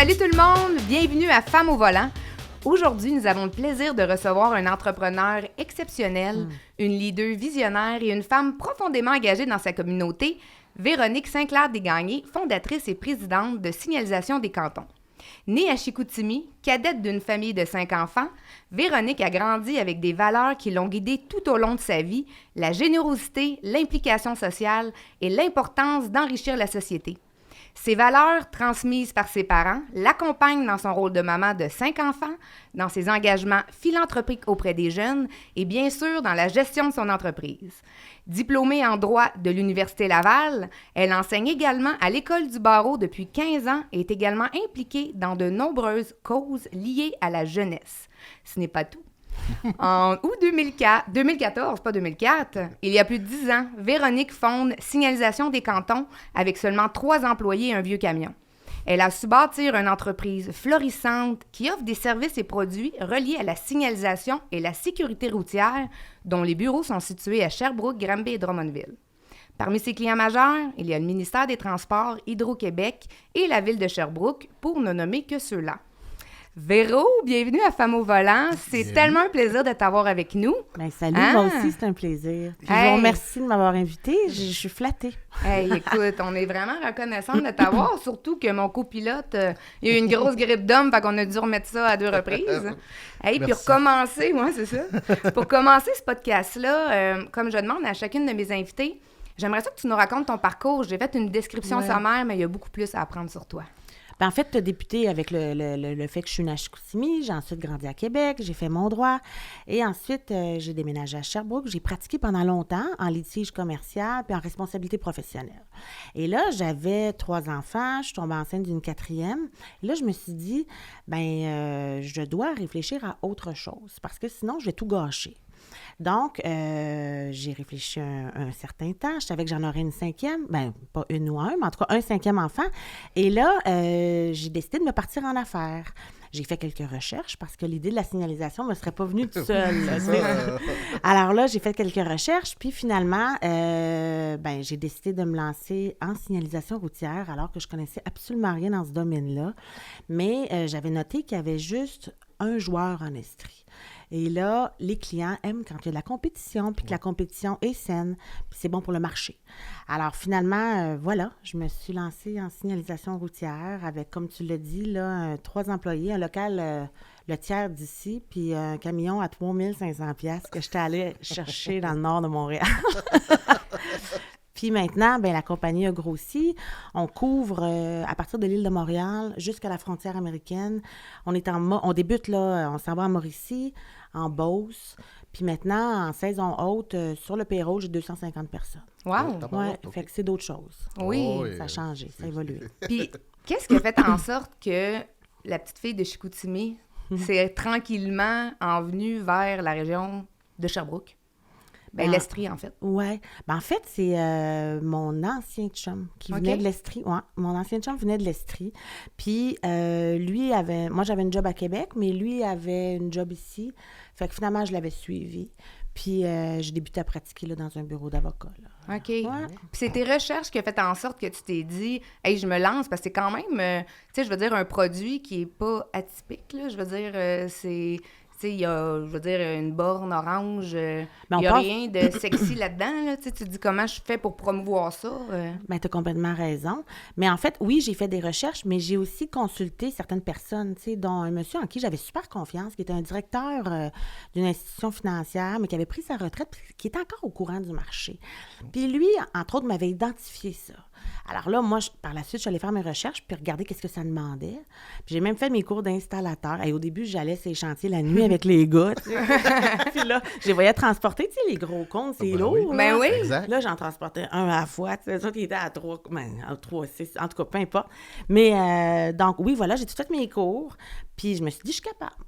Salut tout le monde, bienvenue à Femmes au volant. Aujourd'hui, nous avons le plaisir de recevoir un entrepreneur exceptionnel, une leader visionnaire et une femme profondément engagée dans sa communauté, Véronique Saint-Clair-Desgagnés, fondatrice et présidente de Signalisation des cantons. Née à Chicoutimi, cadette d'une famille de 5 enfants, Véronique a grandi avec des valeurs qui l'ont guidée tout au long de sa vie, la générosité, l'implication sociale et l'importance d'enrichir la société. Ces valeurs, transmises par ses parents, l'accompagnent dans son rôle de maman de 5 enfants, dans ses engagements philanthropiques auprès des jeunes et bien sûr dans la gestion de son entreprise. Diplômée en droit de l'Université Laval, elle enseigne également à l'École du barreau depuis 15 ans et est également impliquée dans de nombreuses causes liées à la jeunesse. Ce n'est pas tout. En août 2014, pas 2004, il y a plus de 10 ans, Véronique fonde Signalisation des cantons avec seulement 3 employés et un vieux camion. Elle a su bâtir une entreprise florissante qui offre des services et produits reliés à la signalisation et la sécurité routière, dont les bureaux sont situés à Sherbrooke, Granby et Drummondville. Parmi ses clients majeurs, il y a le ministère des Transports, Hydro-Québec et la ville de Sherbrooke, pour ne nommer que ceux-là. Véro, bienvenue à Femmes au volant. C'est tellement un plaisir de t'avoir avec nous. Bien, salut, moi aussi, c'est un plaisir. Puis je vous remercie de m'avoir invitée. Je suis flattée. Hey, écoute, on est vraiment reconnaissante de t'avoir, surtout que mon copilote, il a eu une grosse grippe d'homme, fait qu'on a dû remettre ça à 2 reprises. Hey, puis recommencer, moi, c'est ça. Pour commencer ce podcast-là, comme je demande à chacune de mes invités, j'aimerais ça que tu nous racontes ton parcours. J'ai fait une description sommaire, mais il y a beaucoup plus à apprendre sur toi. Ben, en fait, tu as débuté avec le fait que je suis née à Chicoutimi. J'ai ensuite grandi à Québec. J'ai fait mon droit. Et ensuite, j'ai déménagé à Sherbrooke. J'ai pratiqué pendant longtemps en litige commercial puis en responsabilité professionnelle. Et là, j'avais 3 enfants. Je suis tombée enceinte d'une 4e. Et là, je me suis dit, je dois réfléchir à autre chose parce que sinon, je vais tout gâcher. Donc, j'ai réfléchi un certain temps. Je savais que j'en aurais une 5e, pas une ou un, mais en tout cas un 5e enfant. Et là, j'ai décidé de me partir en affaires. J'ai fait quelques recherches parce que l'idée de la signalisation ne me serait pas venue toute seule. Alors là, j'ai fait quelques recherches, puis finalement, j'ai décidé de me lancer en signalisation routière alors que je connaissais absolument rien dans ce domaine-là. Mais j'avais noté qu'il y avait juste un joueur en Estrie. Et là, les clients aiment quand il y a de la compétition, puis que la compétition est saine, puis c'est bon pour le marché. Alors finalement, je me suis lancée en signalisation routière avec, comme tu l'as dit, là, 3 employés, un local le tiers d'ici, puis un camion à 3 500 $ que j'étais allée chercher dans le nord de Montréal. Puis maintenant, la compagnie a grossi. On couvre à partir de l'île de Montréal jusqu'à la frontière américaine. On débute là, on s'en va en Mauricie, en Beauce. Puis maintenant, en saison haute, sur le Perrault, j'ai 250 personnes. Wow! Ouais, fait que c'est d'autres choses. Oui. Ça a changé, ça a évolué. Puis, qu'est-ce qui a fait en sorte que la petite fille de Chicoutimi s'est tranquillement envenue vers la région de Sherbrooke? L'Estrie, en fait. Oui. En fait, c'est mon ancien chum qui venait de l'Estrie. Ouais, mon ancien chum venait de l'Estrie. Puis, moi, j'avais une job à Québec, mais lui avait une job ici. Fait que finalement, je l'avais suivi. Puis, j'ai débuté à pratiquer là, dans un bureau d'avocat. Là. OK. Ouais. Puis, c'est tes recherches qui ont fait en sorte que tu t'es dit, hey, je me lance, parce que c'est quand même, un produit qui n'est pas atypique. Là. Je veux dire, c'est. Il y a, une borne orange. Il n'y a rien de sexy là-dedans. Là. Tu te dis comment je fais pour promouvoir ça. Tu as complètement raison. Mais en fait, oui, j'ai fait des recherches, mais j'ai aussi consulté certaines personnes, dont un monsieur en qui j'avais super confiance, qui était un directeur d'une institution financière, mais qui avait pris sa retraite, qui était encore au courant du marché. Puis lui, entre autres, m'avait identifié ça. Alors là, moi, par la suite, je suis allée faire mes recherches puis regarder qu'est-ce que ça demandait. Puis j'ai même fait mes cours d'installateur. Et au début, j'allais sur les chantiers la nuit avec les gars. Puis là, je les voyais transporter, les gros comptes, c'est lourd. Ben oui. Exact. Là, j'en transportais un à la fois. Les autres, ils étaient à 3, 6, en tout cas, peu importe. Mais donc, oui, voilà, j'ai tout fait mes cours. Puis je me suis dit, je suis capable.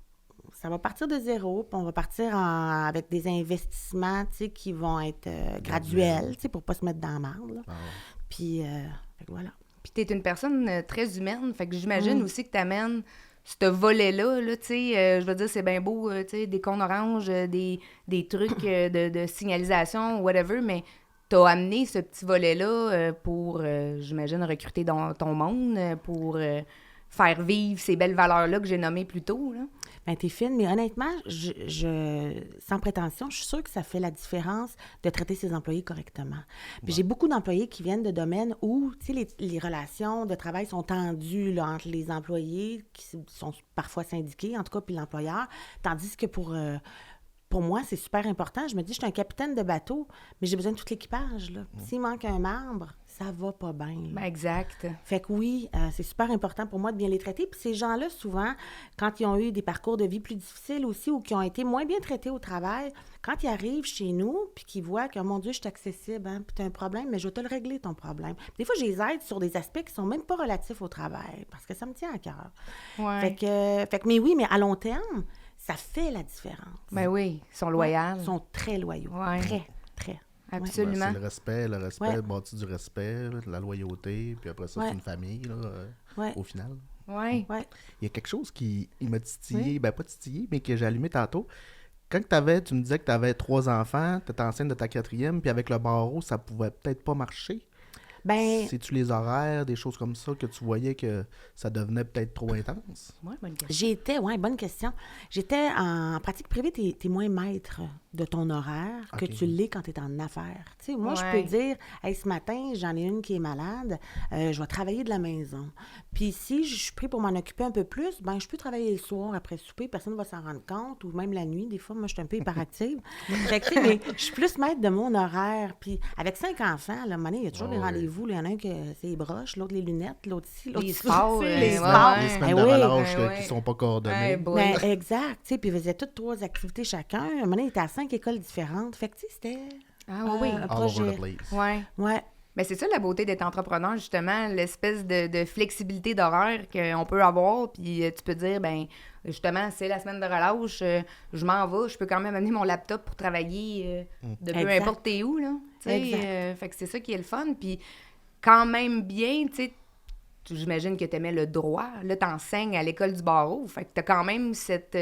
Ça va partir de zéro, puis on va partir avec des investissements, qui vont être graduels, pour ne pas se mettre dans la marde. Puis, voilà. Puis tu es une personne très humaine, fait que j'imagine aussi que tu amènes ce volet-là, là, tu sais, je veux dire, c'est bien beau, tu sais, des cônes oranges, des trucs de signalisation, whatever, mais tu as amené ce petit volet-là pour, j'imagine, recruter ton monde, pour faire vivre ces belles valeurs-là que j'ai nommées plus tôt, là. Ben, t'es fine, mais honnêtement, sans prétention, je suis sûre que ça fait la différence de traiter ses employés correctement. Puis j'ai beaucoup d'employés qui viennent de domaines où, tu sais, les relations de travail sont tendues là, entre les employés, qui sont parfois syndiqués, en tout cas, puis l'employeur, tandis que pour moi, c'est super important. Je me dis, je suis un capitaine de bateau, mais j'ai besoin de tout l'équipage, là. S'il manque un membre, ça va pas bien, là. Ben, exact. Fait que oui, c'est super important pour moi de bien les traiter. Puis ces gens-là, souvent, quand ils ont eu des parcours de vie plus difficiles aussi ou qui ont été moins bien traités au travail, quand ils arrivent chez nous puis qu'ils voient que, mon Dieu, je suis accessible, hein, puis tu as un problème, mais je vais te le régler, ton problème. Des fois, je les aide sur des aspects qui sont même pas relatifs au travail parce que ça me tient à cœur. Ouais. Fait que, mais oui, mais à long terme, ça fait la différence. Ben oui, ils sont loyaux. Ils sont très loyaux. Ouais. Très, très. Absolument. Ben, c'est le respect bâti du respect, la loyauté, puis après ça, c'est une famille, là, au final. Oui. Ouais. Il y a quelque chose qui m'a titillé, ben pas titillé, mais que j'ai allumé tantôt. Quand tu me disais que tu avais 3 enfants, tu étais enceinte de ta 4e, puis avec le barreau, ça pouvait peut-être pas marcher. Ben, C'est-tu les horaires, des choses comme ça, que tu voyais que ça devenait peut-être trop intense? Oui, bonne question. bonne question. J'étais en pratique privée, t'es moins maître de ton horaire que tu l'es quand tu es en affaires. Tu sais, moi, je peux dire, hey, ce matin, j'en ai une qui est malade, je vais travailler de la maison. Puis si je suis pris pour m'en occuper un peu plus, ben je peux travailler le soir après souper, personne ne va s'en rendre compte, ou même la nuit. Des fois, moi, je suis un peu hyperactive. Fait que, tu sais, mais je suis plus maître de mon horaire. Puis avec 5 enfants, là, à un moment donné, il y a toujours des rendez-vous. Il y en a un qui c'est les broches, l'autre les lunettes, l'autre ici, l'autre Les ici. sports, Les sports. sports. Les semaines Ben de oui. relâche Ben oui. qui sont pas coordonnées. Hey, boy. Ben, exact. Tu sais, puis ils faisaient toutes 3 activités chacun. À un moment donné, ils étaient à 5 écoles différentes. Fait que, tu sais, c'était Ah oui. un All projet. over the place. Ouais. Ouais. Mais c'est ça la beauté d'être entrepreneur, justement, l'espèce de flexibilité d'horaire qu'on peut avoir. Puis tu peux dire, ben justement, c'est la semaine de relâche, je m'en vais, je peux quand même amener mon laptop pour travailler de peu Exact. importe t'es où, là. Tu sais, Exact. fait que c'est ça qui est le fun. Puis quand même bien, tu sais, j'imagine que tu aimais le droit. Là, t'enseignes à l'école du barreau. Fait que t'as quand même cette, tu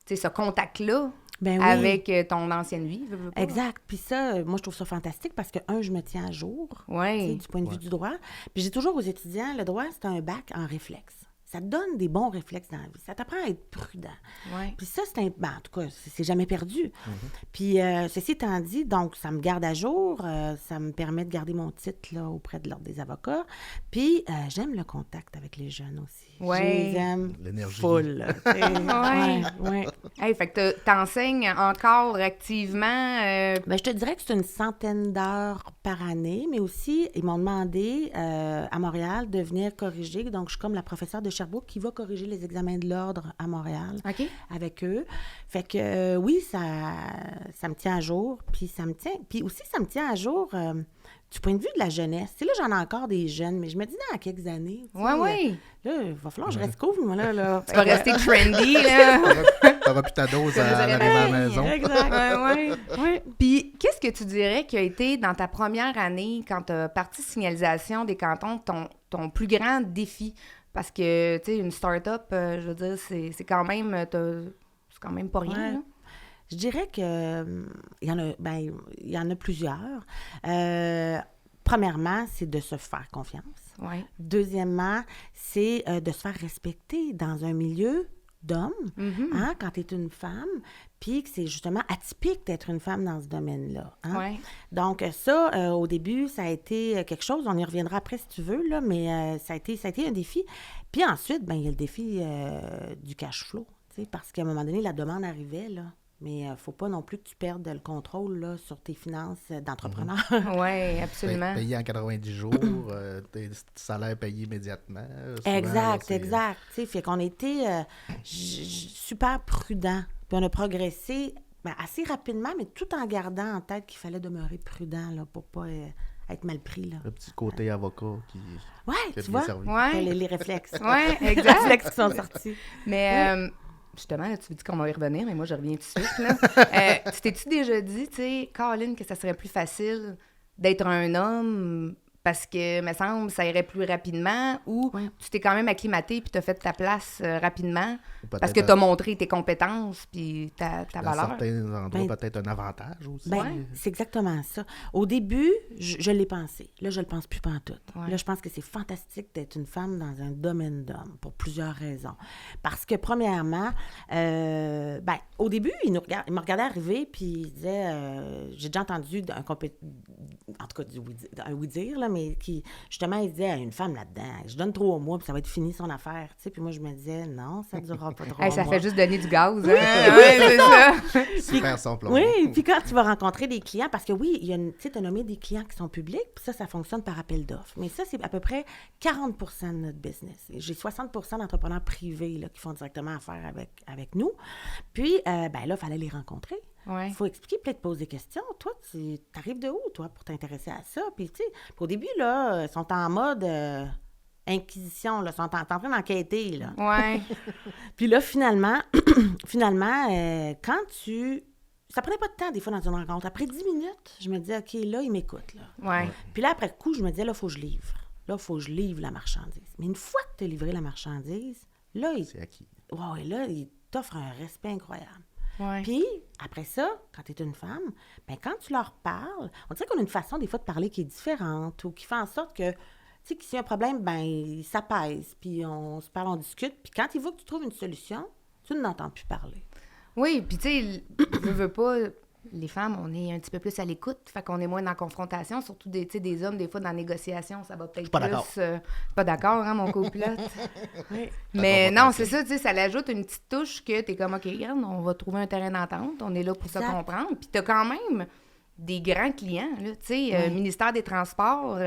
sais, ce contact-là. Ben oui. Avec ton ancienne vie. Veux pas. Exact. Puis ça, moi, je trouve ça fantastique parce que, je me tiens à jour, Ouais. tu sais, du point de vue du droit. Puis j'ai toujours aux étudiants, le droit, c'est un bac en réflexe. Ça te donne des bons réflexes dans la vie. Ça t'apprend à être prudent. Ouais. Puis ça, en tout cas, c'est jamais perdu. Puis ceci étant dit, donc, ça me garde à jour. Ça me permet de garder mon titre là, auprès de l'Ordre des avocats. Puis j'aime le contact avec les jeunes aussi. Ouais. Je les aime L'énergie. full. Là, tu sais. Ouais. Hey, fait que t'enseignes encore activement. Ben, je te dirais que c'est une centaine d'heures par année, mais aussi, ils m'ont demandé à Montréal de venir corriger. Donc, je suis comme la professeure de Sherbrooke qui va corriger les examens de l'ordre à Montréal OK. avec eux. Fait que oui, ça me tient à jour. Puis aussi, ça me tient à jour du point de vue de la jeunesse. Tu sais, là, j'en ai encore des jeunes, mais je me dis dans quelques années. Tu sais, Ouais. Là, il va falloir que je reste couvre, moi, là. Tu vas rester trendy, là. T'auras plus ta dose à l'arrivée à la maison. Exact. Ouais. Puis, qu'est-ce que tu dirais qui a été, dans ta première année, quand tu as parti signalisation des cantons, ton plus grand défi? Parce que, tu sais, une start-up, je veux dire, c'est quand même pas rien, Ouais. là. Je dirais que il y en a plusieurs. Premièrement, c'est de se faire confiance. Ouais. Deuxièmement, c'est de se faire respecter dans un milieu d'hommes, hein, quand tu es une femme, puis que c'est justement atypique d'être une femme dans ce domaine-là. Hein? Ouais. Donc ça, au début, ça a été quelque chose, on y reviendra après si tu veux, là, mais ça a été un défi. Puis ensuite, il y a le défi du cash flow, tu sais, parce qu'à un moment donné, la demande arrivait, là. Mais il ne faut pas non plus que tu perdes le contrôle là, sur tes finances d'entrepreneur. Oui, absolument. Payé en 90 jours, tes salaires payés immédiatement. Souvent, Exact. là, Tu sais, fait qu'on était super prudents. Puis on a progressé assez rapidement, mais tout en gardant en tête qu'il fallait demeurer prudent là, pour pas être mal pris. Là. Le petit côté avocat qui Ouais, a tu bien vois, servi. Ouais. les réflexes. Oui, Les exact. réflexes qui sont sortis. Mais justement, là, tu me dis qu'on va y revenir, mais moi, je reviens tout de suite. Là. Tu t'es-tu déjà dit, tu sais, Caroline, que ça serait plus facile d'être un homme parce que, me semble, ça irait plus rapidement ou Ouais. tu t'es quand même acclimaté puis tu as fait ta place rapidement Ou peut-être parce que tu as montré tes compétences puis ta dans valeur. certains endroits, Ben, peut-être un avantage aussi. Ben, c'est exactement ça. Au début, je l'ai pensé. Là, je le pense plus pantoute. Ouais. Là, je pense que c'est fantastique d'être une femme dans un domaine d'homme pour plusieurs raisons. Parce que, premièrement, au début, il me regardait arriver puis il disait, j'ai déjà entendu en tout cas un oui-dire, là, mais qui, justement, il disait, une femme là-dedans, je donne 3 mois puis ça va être fini son affaire. Tu sais, puis moi, je me disais, non, ça ne durera pas 3 Hey, ça mois. fait juste donner du gaz. Hein? Ouais, c'est ça. Super son plomb. Oui, puis quand tu vas rencontrer des clients, parce que oui, il y a tu sais, tu as nommé des clients qui sont publics, puis ça fonctionne par appel d'offres. Mais ça, c'est à peu près 40 de notre business. J'ai 60 d'entrepreneurs privés là, qui font directement affaire avec nous. Puis, là, il fallait les rencontrer. Ouais. Il faut expliquer, peut-être poser des questions. Toi, tu arrives de où, toi, pour t'intéresser à ça? Puis, tu sais, au début, là, ils sont en mode inquisition, là, ils sont en train d'enquêter, là. Ouais. Puis là, finalement, quand ça prenait pas de temps, des fois, dans une rencontre. Après 10 minutes, je me disais, OK, là, il m'écoute, là. Ouais. Puis là, après coup, je me disais, là, il faut que je livre. Là, il faut que je livre la marchandise. Mais une fois que tu as livré la marchandise, là, C'est acquis. il t'offre un respect incroyable. Ouais. Puis, après ça, quand tu es une femme, ben quand tu leur parles, on dirait qu'on a une façon, des fois, de parler qui est différente ou qui fait en sorte que, tu sais, que s'il y a un problème, ben ça pèse, puis on se parle, on discute. Puis quand il faut que tu trouves une solution, tu n'entends plus parler. Oui, puis tu sais, veux pas, les femmes, on est un petit peu plus à l'écoute, fait qu'on est moins dans la confrontation, surtout des hommes, des fois, dans la négociation, ça va peut-être Pas plus... d'accord. Pas d'accord, hein, mon copilote? Oui. Mais non, c'est ça, tu sais, ça l'ajoute une petite touche que t'es comme, OK, regarde, on va trouver un terrain d'entente, on est là pour se Exact. comprendre. Puis t'as quand même des grands clients, là, tu sais, ministère des Transports,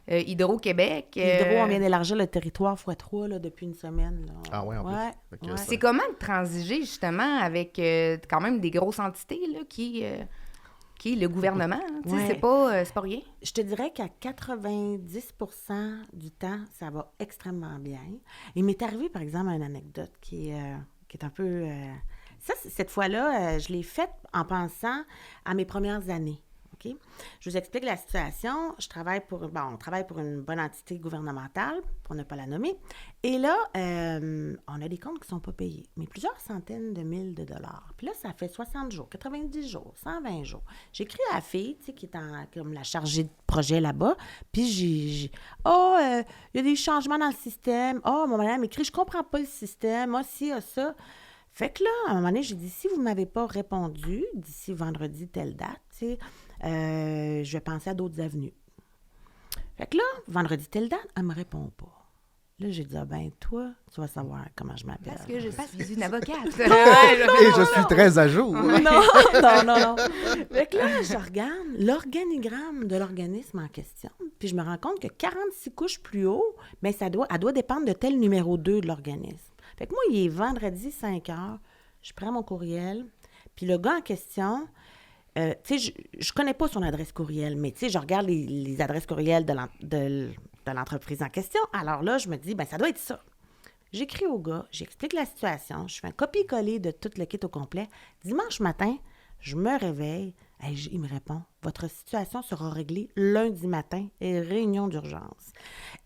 Hydro-Québec. Hydro, on vient d'élargir le territoire x3 là, depuis une semaine. Là. Ah ouais, en plus. Ouais, Fait que ouais. ça- C'est comment de transiger, justement, avec quand même des grosses entités, là, qui est le gouvernement, hein, tu sais, Ouais. c'est pas rien. Je te dirais qu'à 90% du temps, ça va extrêmement bien. Il m'est arrivé, par exemple, une anecdote qui est un peu... cette fois-là, je l'ai faite en pensant à mes premières années. OK? Je vous explique la situation. On travaille pour une bonne entité gouvernementale, pour ne pas la nommer. Et là, on a des comptes qui ne sont pas payés, mais plusieurs centaines de milliers de dollars. Puis là, ça fait 60 jours, 90 jours, 120 jours. J'écris à la fille, tu sais, qui est comme la chargée de projet là-bas, puis il y a des changements dans le système. Mon madame m'écrit, je comprends pas le système, moi, ci, ça. Fait que là, à un moment donné, j'ai dit, si vous ne m'avez pas répondu d'ici vendredi, telle date, tu sais, je vais penser à d'autres avenues. Fait que là, vendredi, telle date, elle ne me répond pas. Là, j'ai dit, toi, tu vas savoir comment je m'appelle. Parce que je suis une avocate. Et je suis très à jour. Non. Fait que là, je regarde l'organigramme de l'organisme en question, puis je me rends compte que 46 couches plus haut, mais elle doit dépendre de tel numéro 2 de l'organisme. Fait que moi, il est vendredi 5 heures, je prends mon courriel, puis le gars en question, tu sais, je connais pas son adresse courriel, mais tu sais, je regarde les adresses courriels de l'entreprise en question. Alors là, je me dis, ça doit être ça. J'écris au gars, j'explique la situation, je fais un copier-coller de tout le kit au complet. Dimanche matin, je me réveille, il me répond, votre situation sera réglée lundi matin et réunion d'urgence.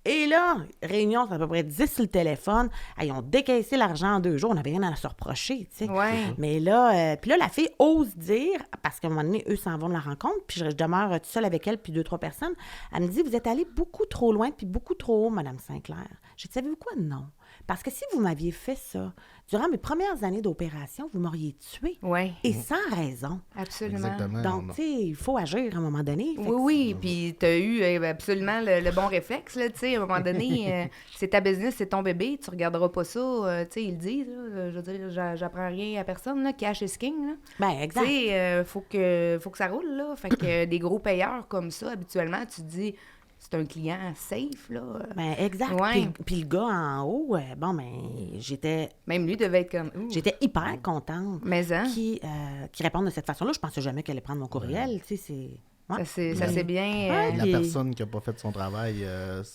Et là, réunion, c'est à peu près 10 sur le téléphone. Ils ont décaissé l'argent en 2 jours, on n'avait rien à se reprocher, tu sais. Ouais. Mais là, puis là, la fille ose dire, parce qu'à un moment donné, eux s'en vont de la rencontre, puis je demeure toute seule avec elle, puis 2-3 personnes. Elle me dit, vous êtes allée beaucoup trop loin, puis beaucoup trop haut, Mme Sinclair. J'ai dit, savez-vous quoi? Non. Parce que si vous m'aviez fait ça, durant mes premières années d'opération, vous m'auriez tuée. Oui, Et sans raison. absolument. Exactement. Donc, tu sais, il faut agir à un moment donné. Fait que Oui, puis tu as eu absolument le bon réflexe, là, tu sais, à un moment donné, c'est ta business, c'est ton bébé, tu regarderas pas ça, tu sais, ils le disent, là, je veux dire, j'apprends rien à personne, là, cash is king, là. Ben, exact. Tu sais, faut que ça roule, là, fait que des gros payeurs comme ça, habituellement, tu te dis, c'est un client safe, là. Ben, exact. Ouais. Puis le gars en haut, j'étais Même lui devait être comme, ouh, hyper contente mais hein, qui réponde de cette façon-là. Je pensais jamais qu'elle allait prendre mon courriel, tu sais, c'est... Ouais. ça c'est bien... Ouais. La Puis- personne qui n'a pas fait son travail,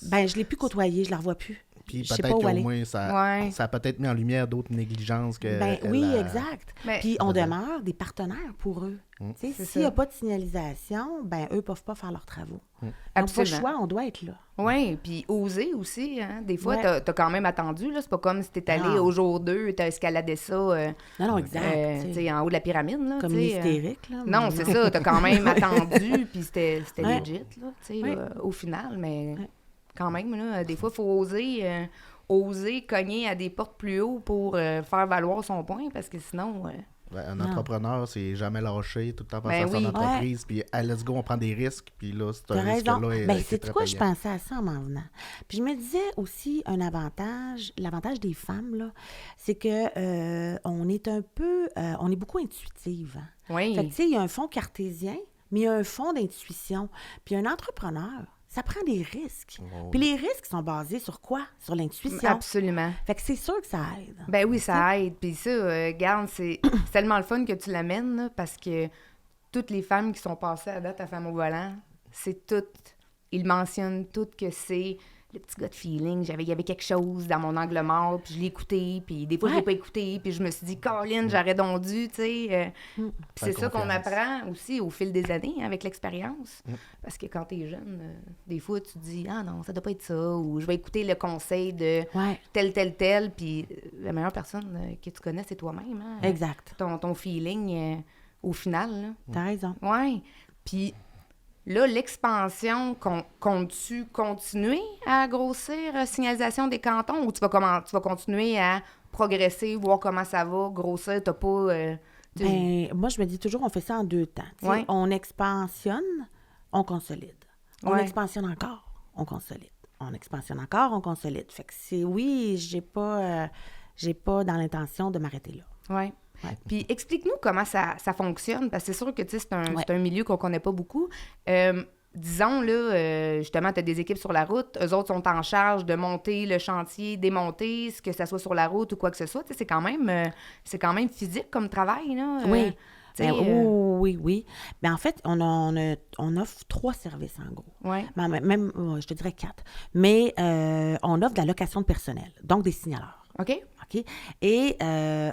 Ben, je l'ai plus côtoyée, je la revois plus. Puis je sais peut-être pas où qu'au aller. moins, ça a peut-être mis en lumière d'autres négligences que. Ben elle oui, a- exact. Mais- Puis on demeure des partenaires pour eux. Tu sais, C'est s'il n'y a ça. pas de signalisation, ben eux ne peuvent pas faire leurs travaux. Ils n'ont pas le Absolument. choix, on doit être là. Oui, puis oser aussi. Hein? Des fois, Ouais. t'as quand même attendu. Là. C'est pas comme si t'es allé Non. au jour 2, t'as escaladé ça Non, non, exact. tu tu sais, sais, en haut de la pyramide. Là, comme tu sais, hystérique. Là, Non, c'est ça. T'as quand même attendu, puis c'était Ouais. legit, là, tu sais, Ouais. au final. Mais Ouais. quand même, là, des fois, il faut oser cogner à des portes plus haut pour faire valoir son point, parce que sinon... Un Non. entrepreneur, c'est jamais lâché, tout le temps penser Ben à son oui. entreprise, puis let's go, on prend des risques, puis là, c'est T'as un raison. risque-là est Ben, c'est c'est très quoi, je payant. pensais à ça en m'en venant. Puis je me disais aussi l'avantage des femmes, là, c'est que on est on est beaucoup intuitive. Hein? Oui. Fait que, tu sais, il y a un fond cartésien, mais il y a un fond d'intuition. Puis un entrepreneur, ça prend des risques. Oh, Puis les risques sont basés sur quoi? Sur l'intuition. Absolument. Fait que c'est sûr que ça aide. Ben oui, ça aide. Puis ça, regarde, c'est tellement le fun que tu l'amènes, là, parce que toutes les femmes qui sont passées à date à Femme au volant, c'est toutes, ils mentionnent toutes que c'est le petit gut feeling. Il y avait quelque chose dans mon angle mort, puis je l'ai écouté, puis des fois, je l'ai Ouais. pas écouté, puis je me suis dit, Colin, j'aurais donc dû, tu sais. Puis c'est Faire ça qu'on confiance. apprend aussi au fil des années, hein, avec l'expérience. Parce que quand t'es jeune, des fois, tu te dis, ah non, ça doit pas être ça, ou je vais écouter le conseil de Ouais, tel, puis la meilleure personne que tu connais, c'est toi-même. Hein? exact. Ton feeling, au final. Là. T'as raison. Ouais. Puis là, l'expansion, comptes-tu continuer à grossir signalisation des cantons ou tu vas continuer à progresser, voir comment ça va, grossir, t'as pas... tu- Ben, moi, je me dis toujours, on fait ça en 2 temps. Tu sais, Ouais. On expansionne, on consolide. On Ouais. expansionne encore, on consolide. On expansionne encore, on consolide. Fait que oui, j'ai pas dans l'intention de m'arrêter là. Ouais. Ouais. Puis explique-nous comment ça fonctionne, parce que c'est sûr que tu sais, Ouais. c'est un milieu qu'on connaît pas beaucoup. Disons, là, justement, tu as des équipes sur la route, eux autres sont en charge de monter le chantier, démonter, que ça soit sur la route ou quoi que ce soit. Tu sais, c'est quand même physique comme travail, là. Oui. Tu sais, Ben, oui. Ben, en fait, on offre 3 services, en gros. ouais. Même, je te dirais 4. Mais on offre de la location de personnel, donc des signaleurs. OK? OK? Et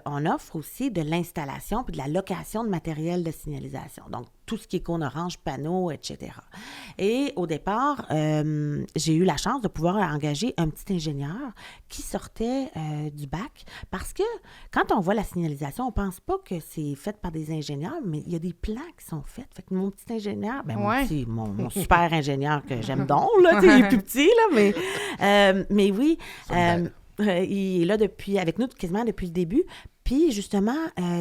on offre aussi de l'installation puis de la location de matériel de signalisation. Donc, tout ce qui est cône orange, panneaux, etc. Et au départ, j'ai eu la chance de pouvoir engager un petit ingénieur qui sortait du bac parce que quand on voit la signalisation, on pense pas que c'est fait par des ingénieurs, mais il y a des plans qui sont faits. Fait que mon petit ingénieur, Ouais. mon super ingénieur que j'aime donc, là, tu sais, il est plus petit, là, mais oui, il est là avec nous quasiment depuis le début. Puis, justement,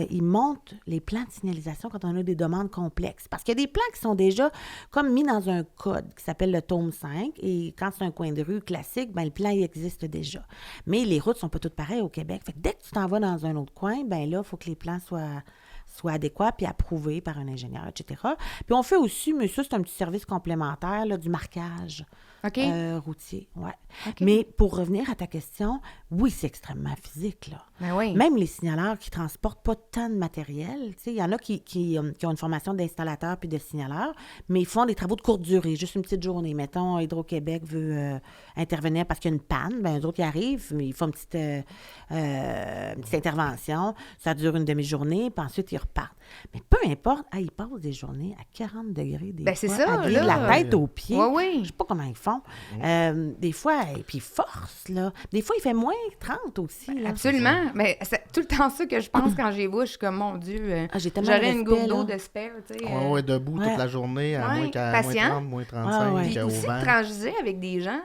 il monte les plans de signalisation quand on a des demandes complexes. Parce qu'il y a des plans qui sont déjà comme mis dans un code qui s'appelle le tome 5. Et quand c'est un coin de rue classique, ben le plan, il existe déjà. Mais les routes sont pas toutes pareilles au Québec. Fait que dès que tu t'en vas dans un autre coin, ben là, il faut que les plans soient adéquats puis approuvés par un ingénieur, etc. Puis on fait aussi, mais ça, c'est un petit service complémentaire, là, du marquage. OK? Routier, ouais. OK. Mais pour revenir à ta question, oui, c'est extrêmement physique, là. Ben oui. Même les signaleurs qui transportent pas tant de matériel, tu sais, il y en a qui ont une formation d'installateur puis de signaleur, mais ils font des travaux de courte durée, juste une petite journée. Mettons, Hydro-Québec veut intervenir parce qu'il y a une panne, ben eux autres, ils arrivent, mais ils font une petite intervention, ça dure une demi-journée, puis ensuite, ils repartent. Mais peu importe, ils passent des journées à 40 degrés, des Ben, c'est fois, ça, habillés de là. la tête aux pieds. Oui, oui. Je sais pas comment ils font. Des fois, et puis force, là. Des fois, il fait moins 30 aussi, là. Absolument. Mais c'est tout le temps ça que je pense quand j'y vois. Je suis comme, mon Dieu, J'ai tellement de j'aurais une respect, goutte d'eau là. de spare, tu sais. Ouais, debout Ouais. toute la journée, à Ouais, moins qu'à patient. moins 30, moins 35, ouais. Puis au aussi vent. de transiger avec des gens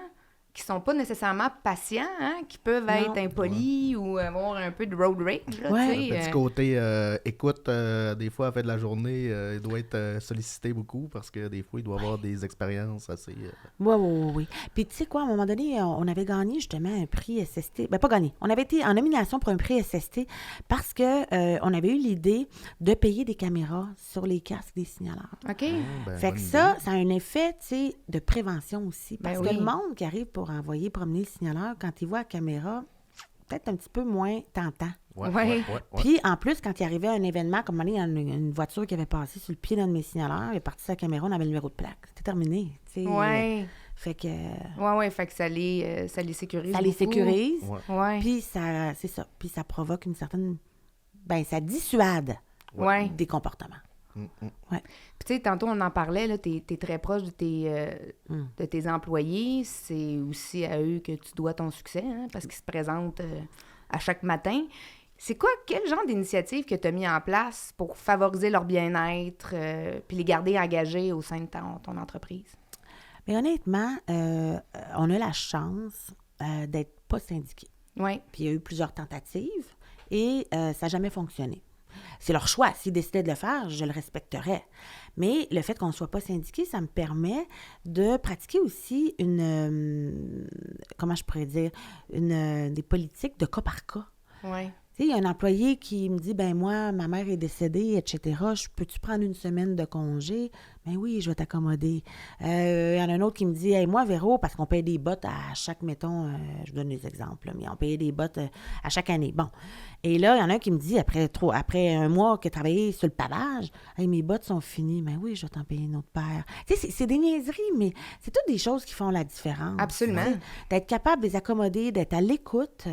qui sont pas nécessairement patients, hein, qui peuvent être impolis ou avoir un peu de road rage, là, Ouais. tu Le sais. petit côté écoute, des fois, à la fin de la journée, il doit être sollicité beaucoup parce que des fois, il doit avoir des expériences assez. Oui. Puis tu sais quoi, à un moment donné, on avait gagné justement un prix SST. Ben pas gagné. On avait été en nomination pour un prix SST parce que on avait eu l'idée de payer des caméras sur les casques des signaleurs. OK? Ben, Fait que bonne ça a un effet, tu sais, de prévention aussi. Parce Ben que oui. le monde qui arrive pour envoyer promener le signaleur, quand il voit la caméra, peut-être un petit peu moins tentant. idée. Ouais. Puis, en plus, quand il arrivait à un événement, comme il y a une voiture qui avait passé sur le pied d'un de mes signaleurs, il est parti sa caméra, on avait le numéro de plaque. C'était terminé. Tu sais. Ouais. Fait que Ouais, fait que ça les sécurise ça les beaucoup. sécurise. Ouais. Ouais, Puis c'est ça. Puis ça provoque une certaine... Ben, ça dissuade ouais. des comportements. Puis tu sais, tantôt, on en parlait, là, t'es très proche de tes employés. C'est aussi à eux que tu dois ton succès, hein, parce qu'ils se présentent à chaque matin. C'est quoi, quel genre d'initiative que tu as mis en place pour favoriser leur bien-être puis les garder engagés au sein de ton entreprise? Mais honnêtement, on a la chance d'être pas syndiqués. Oui, Puis il y a eu plusieurs tentatives et ça n'a jamais fonctionné. C'est leur choix. S'ils décidaient de le faire, je le respecterais. Mais le fait qu'on ne soit pas syndiqué, ça me permet de pratiquer aussi comment je pourrais dire, des politiques de cas par cas. oui. Tu sais, il y a un employé qui me dit, ben moi, ma mère est décédée, etc. Peux-tu prendre une semaine de congé? Ben oui, je vais t'accommoder. Il y en a un autre qui me dit, hey, moi, Véro, parce qu'on paye des bottes à chaque, mettons, je vous donne des exemples, là, mais on payait des bottes à chaque année. Bon. Et là, il y en a un qui me dit, après un mois qu'il a travaillé sur le pavage, hey, mes bottes sont finies. Ben oui, je vais t'en payer une autre paire. Tu sais, c'est des niaiseries, mais c'est toutes des choses qui font la différence. Absolument. Tu sais, d'être capable de les accommoder, d'être à l'écoute.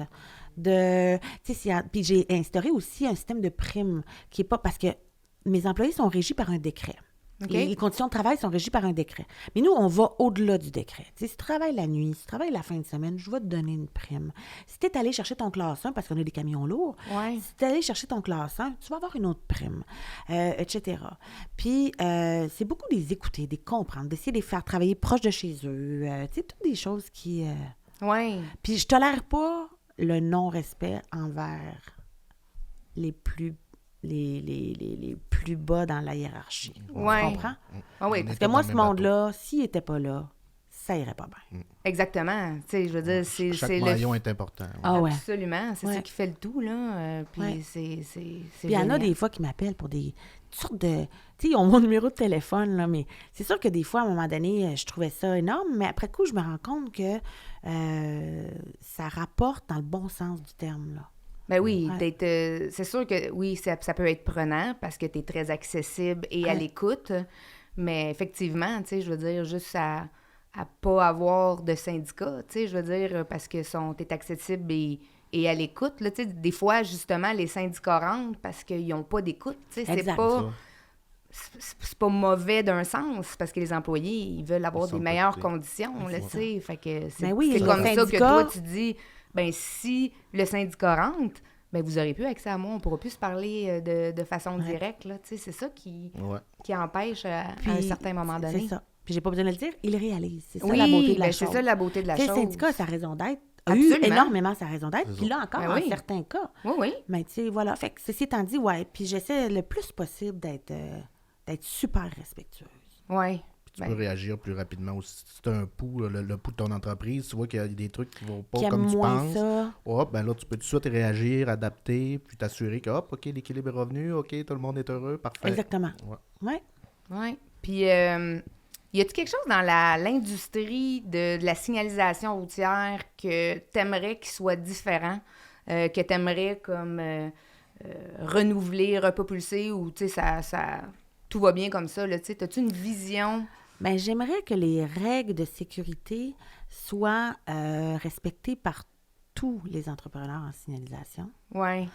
Puis j'ai instauré aussi un système de primes qui est pas... Parce que mes employés sont régis par un décret. OK. Les conditions de travail sont régies par un décret. Mais nous, on va au-delà du décret. Tu sais, si tu travailles la nuit, si tu travailles la fin de semaine, je vais te donner une prime. Si tu es allé chercher ton classe 1, parce qu'on a des camions lourds, Ouais. si tu es allé chercher ton classe 1, tu vas avoir une autre prime, etc. Puis, c'est beaucoup de les écouter, de les comprendre, d'essayer de les faire travailler proche de chez eux. Tu sais, toutes des choses qui... Oui. Puis, je tolère pas le non-respect envers les plus bas dans la hiérarchie. Ouais. Tu comprends? Ah oui, Parce que moi, ce monde-là, s'il n'était pas là, ça irait pas bien. exactement. Tu sais, je veux dire, c'est Chaque le... maillon est important. Ouais. Ah ouais. Absolument. C'est Ouais. ça qui fait le tout, là. Puis Ouais. c'est Puis il y en a génial. des fois qui m'appellent pour des sortes de... Tu sais, ils ont mon numéro de téléphone, là, mais c'est sûr que des fois, à un moment donné, je trouvais ça énorme, mais après coup, je me rends compte que ça rapporte dans le bon sens du terme, là. Ben oui, Ouais. c'est sûr que oui, ça peut être prenant parce que tu es très accessible et à Ouais. l'écoute, mais effectivement, tu sais, je veux dire, juste à pas avoir de syndicat, tu sais, je veux dire, parce que t'es accessible et à l'écoute, là, tu sais, des fois, justement, les syndicats rentrent parce qu'ils n'ont pas d'écoute, tu sais, c'est Exact. pas... C'est pas mauvais d'un sens, parce que les employés, ils veulent avoir Ils sont des pas meilleures écoutés. conditions, là, tu sais. Fait que c'est Ben oui, c'est le comme ça que syndicat- toi, tu dis, ben si le syndicat rentre, ben vous aurez plus accès à moi, on pourra plus se parler de façon Ouais. directe, là, tu sais. C'est ça qui Ouais. empêche à un Puis, certain moment donné. C'est ça. Puis j'ai pas besoin de le dire, ils le réalisent. C'est ça Oui, la beauté de la ben, chose. c'est ça la beauté de la Tu sais, chose. le syndicat a sa raison d'être. A eu Absolument. énormément sa raison d'être. Puis là encore, Ben en oui. certains cas. Oui, oui. Mais tu sais, voilà. Fait que ceci étant dit, ouais. Puis j'essaie le plus possible d'être super respectueuse. Oui. Tu peux réagir plus rapidement aussi. Si tu as un pouls, le pouls de ton entreprise, tu vois qu'il y a des trucs qui vont pas Qui comme aime tu moins penses. ça. Hop, ben là, tu peux tout de suite réagir, adapter, puis t'assurer que, hop, OK, l'équilibre est revenu, OK, tout le monde est heureux, parfait. Exactement. Ouais. Ouais. Oui. Puis, y a-t-il quelque chose dans l'industrie de la signalisation routière que t'aimerais qu'il soit différent, que t'aimerais comme renouveler, repopulser, ou tu sais, ça tout va bien comme ça, là, tu sais, t'as-tu une vision? Ben, j'aimerais que les règles de sécurité soient respectées par tous les entrepreneurs en signalisation. Oui.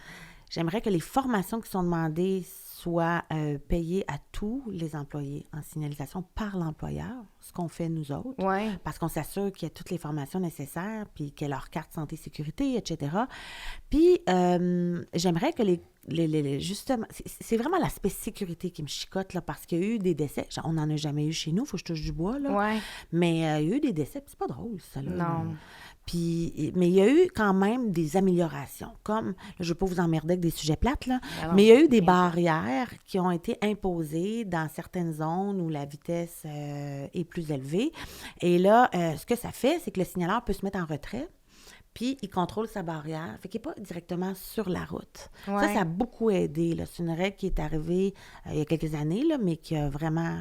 J'aimerais que les formations qui sont demandées soient payées à tous les employés en signalisation par l'employeur, ce qu'on fait nous autres. Oui. Parce qu'on s'assure qu'il y a toutes les formations nécessaires, puis qu'il y a leur carte santé-sécurité, etc. Puis, j'aimerais que justement, c'est vraiment l'aspect sécurité qui me chicote, là, parce qu'il y a eu des décès. On n'en a jamais eu chez nous, il faut que je touche du bois, là. Oui. Mais il y a eu des décès, puis c'est pas drôle, ça, là. Non. Puis, mais il y a eu quand même des améliorations, comme, là, je ne veux pas vous emmerder avec des sujets plates, là, Ben non, mais il y a eu des bien. barrières qui ont été imposées dans certaines zones où la vitesse est plus élevée. Et là, ce que ça fait, c'est que le signaleur peut se mettre en retrait, puis il contrôle sa barrière, fait qu'il n'est pas directement sur la route. Ouais. Ça a beaucoup aidé, là. C'est une règle qui est arrivée il y a quelques années, là, mais qui a vraiment,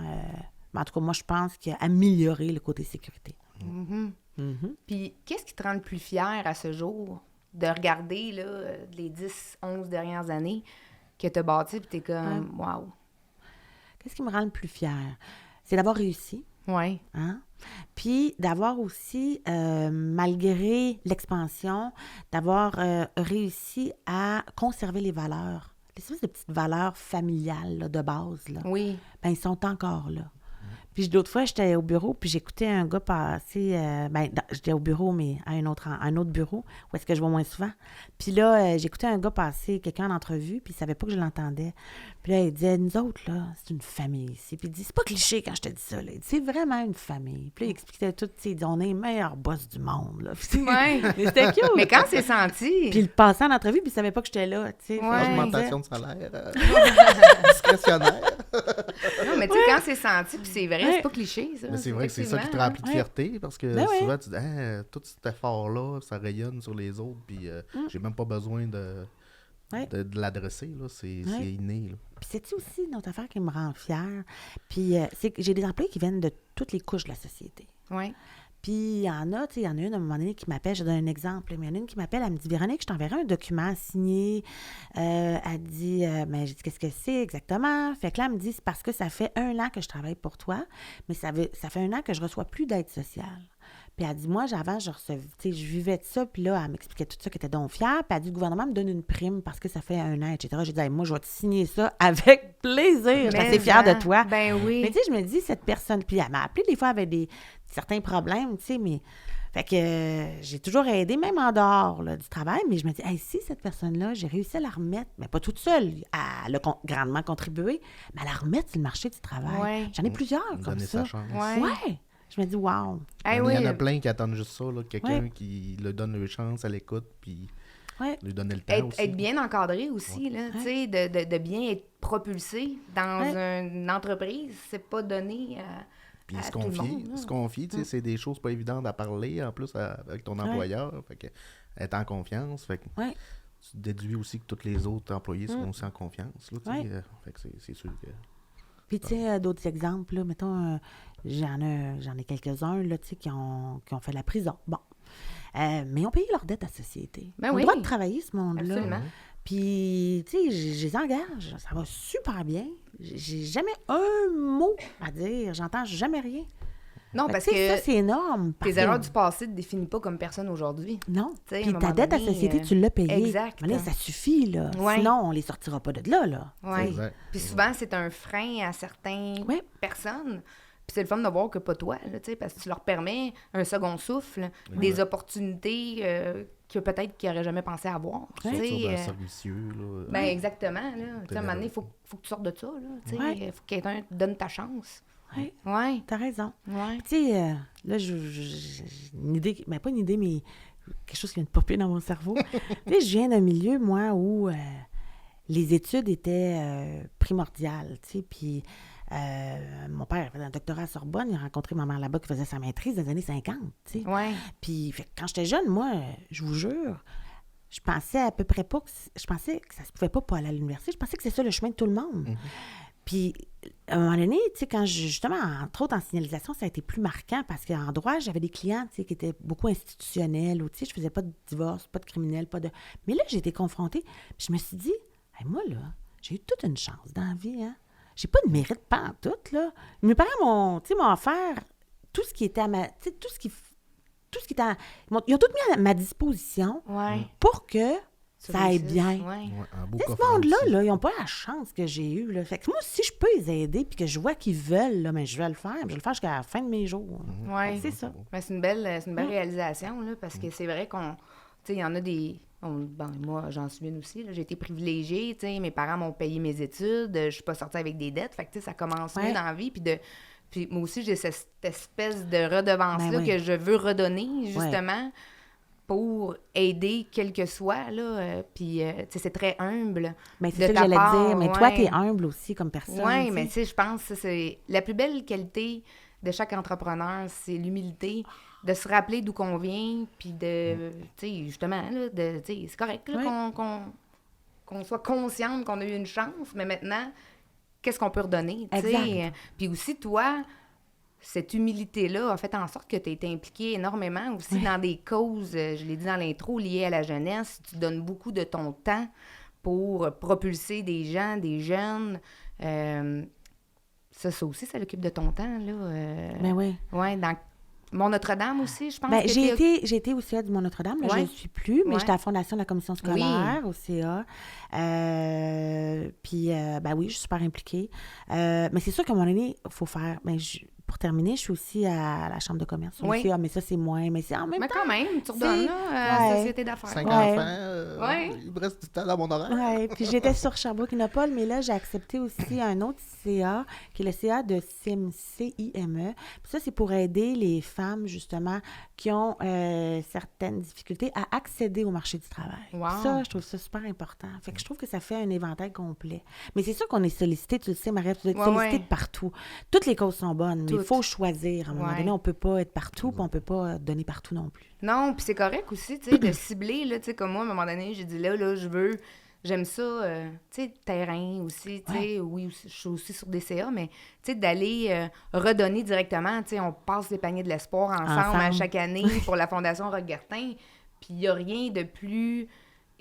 en tout cas, moi, je pense qu'il a amélioré le côté sécurité. Mhm. Mhm. Puis, qu'est-ce qui te rend le plus fier à ce jour de regarder là, les 10, 11 dernières années que tu as bâti, puis t'es comme, waouh. Qu'est-ce qui me rend le plus fière? C'est d'avoir réussi. Oui. Hein? Puis d'avoir aussi, malgré l'expansion, d'avoir réussi à conserver les valeurs, les espèces de petites valeurs familiales là, de base, là, Oui. ben, ils sont encore là. Puis d'autres fois, j'étais au bureau, puis j'écoutais un gars passer, j'étais au bureau, mais à un autre bureau, où est-ce que je vois moins souvent. Puis là, j'écoutais un gars passer, quelqu'un en entrevue, puis il savait pas que je l'entendais. Puis là, il disait, nous autres, là, c'est une famille ici. Puis il dit, c'est pas cliché quand je te dis ça, là. Il dit, c'est vraiment une famille. Puis là, il expliquait tout, il dit, on est les meilleurs boss du monde, là. Puis Ouais. mais c'était cute. Mais quand c'est senti... Puis il passait en entrevue, puis il savait pas que j'étais là, tu sais. Ouais. Fait que je me Augmentation disais, de salaire discrétionnaire. Non, mais tu sais, quand c'est senti, puis c'est vrai, c'est pas cliché, ça. Mais c'est vrai que c'est ça qui te remplit de fierté, parce que Ben ouais. souvent, tu dis, ah, tout cet effort-là, ça rayonne sur les autres, puis j'ai même pas besoin de l'adresser, là. C'est inné, là. Puis c'est aussi une autre affaire qui me rend fière. Puis c'est que j'ai des employés qui viennent de toutes les couches de la société. Oui. Puis il y en a, tu sais, il y en a une à un moment donné qui m'appelle, je donne un exemple, mais il y en a une qui m'appelle, elle me dit, Véronique, je t'enverrai un document signé. Elle dit, mais j'ai dit, qu'est-ce que c'est exactement? Fait que là, elle me dit, c'est parce que ça fait 1 an que je travaille pour toi, mais ça fait 1 an que je reçois plus d'aide sociale. Puis elle dit, moi, avant, je vivais de ça, puis là, elle m'expliquait tout ça, qu'elle était donc fière. Puis elle dit, le gouvernement me donne une prime parce que ça fait 1 an, etc. J'ai dit, hey, moi, je vais te signer ça avec plaisir. Je suis assez fière de toi. Ben oui. Mais tu sais, je me dis, cette personne, puis elle m'a appelé des fois avec certains problèmes, tu sais, mais... Fait que j'ai toujours aidé, même en dehors là, du travail, mais je me dis, hey, si cette personne-là, j'ai réussi à la remettre, mais pas toute seule, elle a grandement contribué, mais à la remettre sur le marché du travail. Ouais. J'en ai plusieurs comme Donner ça. sa chance. Ouais. Ouais. Je me dis, wow. Eh Il oui. y en a plein qui attendent juste ça, là, quelqu'un Ouais. qui leur donne leur chance à l'écoute, puis Ouais. lui donner le temps aussi. Être bien encadré aussi, là, tu sais, de bien être propulsé dans une entreprise, c'est pas donné Puis à se tout le confier, monde, là. se confier, tu sais, c'est des choses pas évidentes à parler, en plus, avec ton employeur. Fait que être en confiance, fait que Ouais. tu déduis aussi que tous les autres employés sont aussi en confiance, là, tu sais. Ouais. Fait que c'est sûr que... Puis, tu sais, d'autres exemples, là, mettons, j'en ai quelques-uns, là, tu sais, qui ont fait la prison. Bon. Mais ils ont payé leur dette à la société. Ben ils ont oui. le droit de travailler, ce monde-là. Absolument. Puis, tu sais, je les engage. Ça va super bien. J'ai jamais un mot à dire. J'entends jamais rien. Non, Fait parce tu sais, que ça, c'est énorme. parce tes que- erreurs du passé ne te définissent pas comme personne aujourd'hui. Non. Tu sais, à un Puis moment ta dette à la donné, société, tu l'as payée. exact. Mais là, ça suffit, là. Ouais. Sinon, on les sortira pas de là. Ouais. Exact. Puis souvent, c'est un frein à certaines Ouais. personnes. Puis c'est le fun de voir que pas toi, là, tu sais, parce que tu leur permets un second souffle, des opportunités que peut-être qu'ils n'auraient jamais pensé avoir. tu sais, Sortir d'un cercle vicieux, là. ben exactement. Là. Tu sais, à un moment donné, il faut que tu sortes de ça. Il Ouais. faut que quelqu'un te donne ta chance. Ouais. Ouais. T'as raison. Ouais. Tu sais, là, j'ai une idée, mais pas une idée, mais quelque chose qui vient de popper dans mon cerveau. Tu sais, je viens d'un milieu, moi, où les études étaient primordiales, tu sais, puis mon père faisait un doctorat à Sorbonne, il a rencontré ma mère là-bas qui faisait sa maîtrise dans les années 50, tu sais. Ouais. Puis fait que quand j'étais jeune, moi, je vous jure, je pensais à peu près pas je pensais que ça se pouvait pas aller à l'université, je pensais que c'est ça le chemin de tout le monde. Puis, à un moment donné, tu sais, quand justement, entre autres en signalisation, ça a été plus marquant parce qu'en droit, j'avais des clients, tu sais, qui étaient beaucoup institutionnels ou, tu sais, je faisais pas de divorce, pas de criminel, pas de... Mais là, j'ai été confrontée, puis je me suis dit, hey, moi, là, j'ai eu toute une chance dans la vie, hein. J'ai pas de mérite pantoute, là. Mes parents m'ont offert tout ce qui était à ma... Tu sais, tout ce qui était ils ont tout mis à ma disposition Ouais. pour que Tu ça aille réussisses. bien. Ouais. Ouais, un beau Tu sais, ce coffre monde-là, aussi. là, ils n'ont pas la chance que j'ai eue. Là. Fait que moi, si je peux les aider puis que je vois qu'ils veulent, là, mais je vais le faire. Je vais le faire jusqu'à la fin de mes jours. Ouais. C'est ça. Ben, c'est une belle réalisation, là, parce que c'est vrai qu'on... Tu sais, il y en a des... Ben, moi, j'en suis une aussi. Là, j'ai été privilégiée. Tu sais, mes parents m'ont payé mes études. Je suis pas sortie avec des dettes. Fait que, tu sais, ça commence mieux dans la vie. Puis moi aussi, j'ai cette espèce de redevance-là Ben oui. que je veux redonner, justement, pour aider quel que soit, là. Puis, tu sais, c'est très humble. Mais de c'est ça que ta j'allais part, dire. Mais toi, ouais. tu es humble aussi comme personne. Oui, tu mais sais. tu sais, je pense que c'est la plus belle qualité de chaque entrepreneur, c'est l'humilité, de se rappeler d'où qu'on vient, puis de, tu sais, justement, là, tu sais, c'est correct là, Oui. qu'on soit consciente qu'on a eu une chance, mais maintenant, qu'est-ce qu'on peut redonner, tu sais? Exact. Puis aussi, toi, cette humilité-là a fait en sorte que tu as été impliquée énormément aussi dans des causes, je l'ai dit dans l'intro, liées à la jeunesse. Tu donnes beaucoup de ton temps pour propulser des gens, des jeunes. Ça aussi, ça l'occupe de ton temps, là. Ben oui. Oui, dans Mont-Notre-Dame aussi, je pense. Ben, que j'ai été au CA du Mont-Notre-Dame. Là, je Ouais. ne suis plus, mais Ouais. j'étais à la fondation de la commission scolaire au CA. Puis, ben oui, je suis super impliquée. Mais c'est sûr qu'à un moment donné, il faut faire... Ben, pour terminer, je suis aussi à la chambre de commerce au Oui. CA, mais ça, c'est moins. Mais c'est en même Mais temps... quand même, tu redonnes, là, Ouais. société d'affaires. 5 Ouais. enfants, Ouais. il me reste du temps dans mon horaire. Oui, puis j'étais sur Sherbrooke-Innopol, mais là, j'ai accepté aussi un autre CA, qui est le CA de CIME. Puis ça, c'est pour aider les femmes, justement, qui ont certaines difficultés à accéder au marché du travail. Wow. Ça, je trouve ça super important. Fait que je trouve que ça fait un éventail complet. Mais c'est sûr qu'on est sollicité, tu le sais, Marie, tu dois être sollicité de partout. Toutes les causes sont bonnes, mais il faut choisir. À un moment donné, on ne peut pas être partout, puis on ne peut pas donner partout non plus. Non, puis c'est correct aussi, tu sais, de cibler, là, tu sais, comme moi, à un moment donné, j'ai dit, là, j'aime ça, tu sais, terrain aussi, tu sais, oui, je suis aussi sur des CA, mais, tu sais, d'aller redonner directement, tu sais, on passe les paniers de l'espoir ensemble à chaque année pour la Fondation Roquebertin, puis il n'y a rien de plus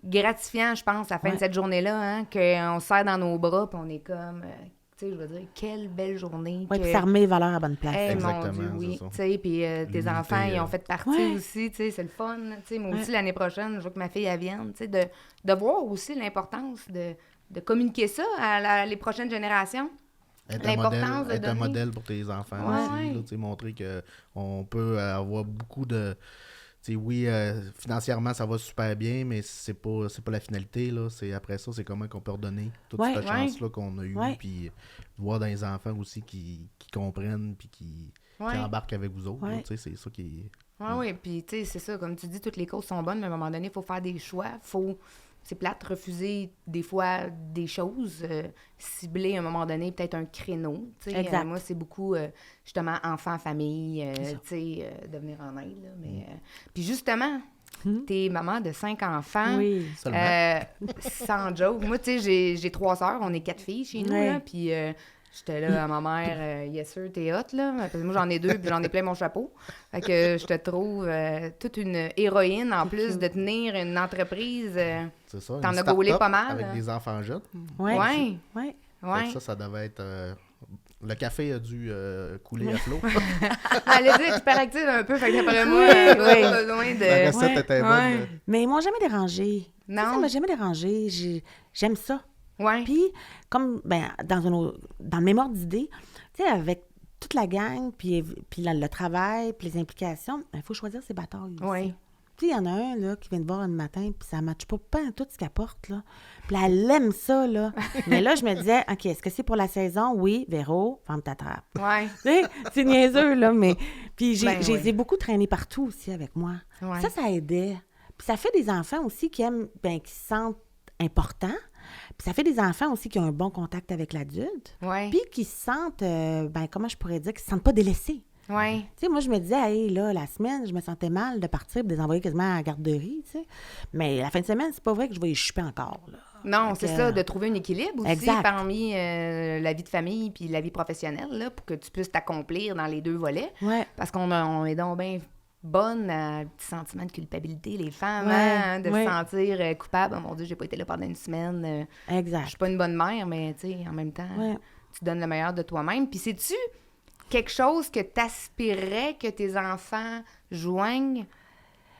gratifiant, je pense, à la fin de cette journée-là, hein, qu'on se serre dans nos bras, puis on est comme... tu sais, je veux dire, quelle belle journée. Oui, puis ça remet les valeurs à bonne place. Hey, Exactement, mon Dieu, oui. c'est ça. Tu sais, puis tes L'unité, enfants, ils ont fait partie Ouais. aussi, tu sais, c'est le fun. Tu sais, moi aussi, l'année prochaine, je veux que ma fille, elle vienne, tu sais, de voir aussi l'importance de communiquer ça à les prochaines générations. Être L'importance de un donner. modèle pour tes enfants Ouais. aussi, là, tu sais, montrer qu'on peut avoir beaucoup de... Tu sais, oui, financièrement, ça va super bien, mais c'est pas la finalité, là. Après ça, c'est comment qu'on peut redonner toute Ouais. cette chance-là qu'on a eue, Ouais. puis voir dans les enfants aussi qui comprennent, puis qui embarquent avec vous autres, là, Ouais. tu sais, c'est ça qui est... Oui, puis tu sais, c'est ça, comme tu dis, toutes les causes sont bonnes, mais à un moment donné, il faut faire des choix, c'est plate, refuser des fois des choses, cibler à un moment donné peut-être un créneau. Tu sais. Exact. Moi, c'est beaucoup, justement, enfant, famille, tu sais, de venir en aide. Là, mais, puis justement, t'es maman de 5 enfants. Oui. Sans joke. Moi, tu sais, j'ai 3 sœurs, on est 4 filles chez nous, Ouais. là, puis... j'étais là à ma mère, yes sir, t'es hot, là. Parce que moi, j'en ai 2, puis j'en ai plein mon chapeau. Fait que je te trouve toute une héroïne, en plus de tenir une entreprise. C'est ça, T'en une as gaulé start-up pas mal, avec hein. des enfants jeunes. Oui. Ouais. Ouais. Ouais. Ça devait être... le café a dû couler à flot. Elle a dit hyperactive un peu, fait que d'après moi, Oui. pas besoin de... La recette Ouais. était bonne. Ouais. là. Mais ils m'ont jamais dérangée. Non. Ça m'a jamais dérangée. J'aime ça. Ouais. Puis, comme dans le même ordre d'idée, tu sais, avec toute la gang, puis le travail, puis les implications, il faut choisir ses batailles. aussi. Oui. Tu sais, il y en a un là, qui vient de voir un matin, puis ça ne matche pas tout ce qu'elle porte. Là. Puis là, elle aime ça. Là. Mais là, je me disais, OK, est-ce que c'est pour la saison? Oui, Véro, ferme ta trappe. Ouais. Tu sais, c'est niaiseux, là, mais... Puis Ben oui. les ai beaucoup traînés partout aussi avec moi. Ouais. Ça aidait. Puis ça fait des enfants aussi qui aiment, qui se sentent importants. Puis ça fait des enfants aussi qui ont un bon contact avec l'adulte. Ouais. Puis qui se sentent, comment je pourrais dire, qui se sentent pas délaissés. Ouais. Tu sais, moi, je me disais, hey, là, la semaine, je me sentais mal de partir et de les envoyer quasiment à la garderie, tu sais. Mais la fin de semaine, c'est pas vrai que je vais y chuper encore, là. Non, Fait c'est que- ça, de trouver un équilibre aussi Exact. parmi la vie de famille puis la vie professionnelle, là, pour que tu puisses t'accomplir dans les 2 volets. Ouais. Parce qu'on est donc bien bonnes à un petit sentiment de culpabilité, les femmes, Ouais, hein, de ouais. se sentir coupable. Oh mon Dieu, j'ai pas été là pendant une semaine. Je Exact. suis pas une bonne mère, mais tu sais, en même temps, Ouais. tu donnes le meilleur de toi-même. Puis sais-tu quelque chose que t'aspirais que tes enfants joignent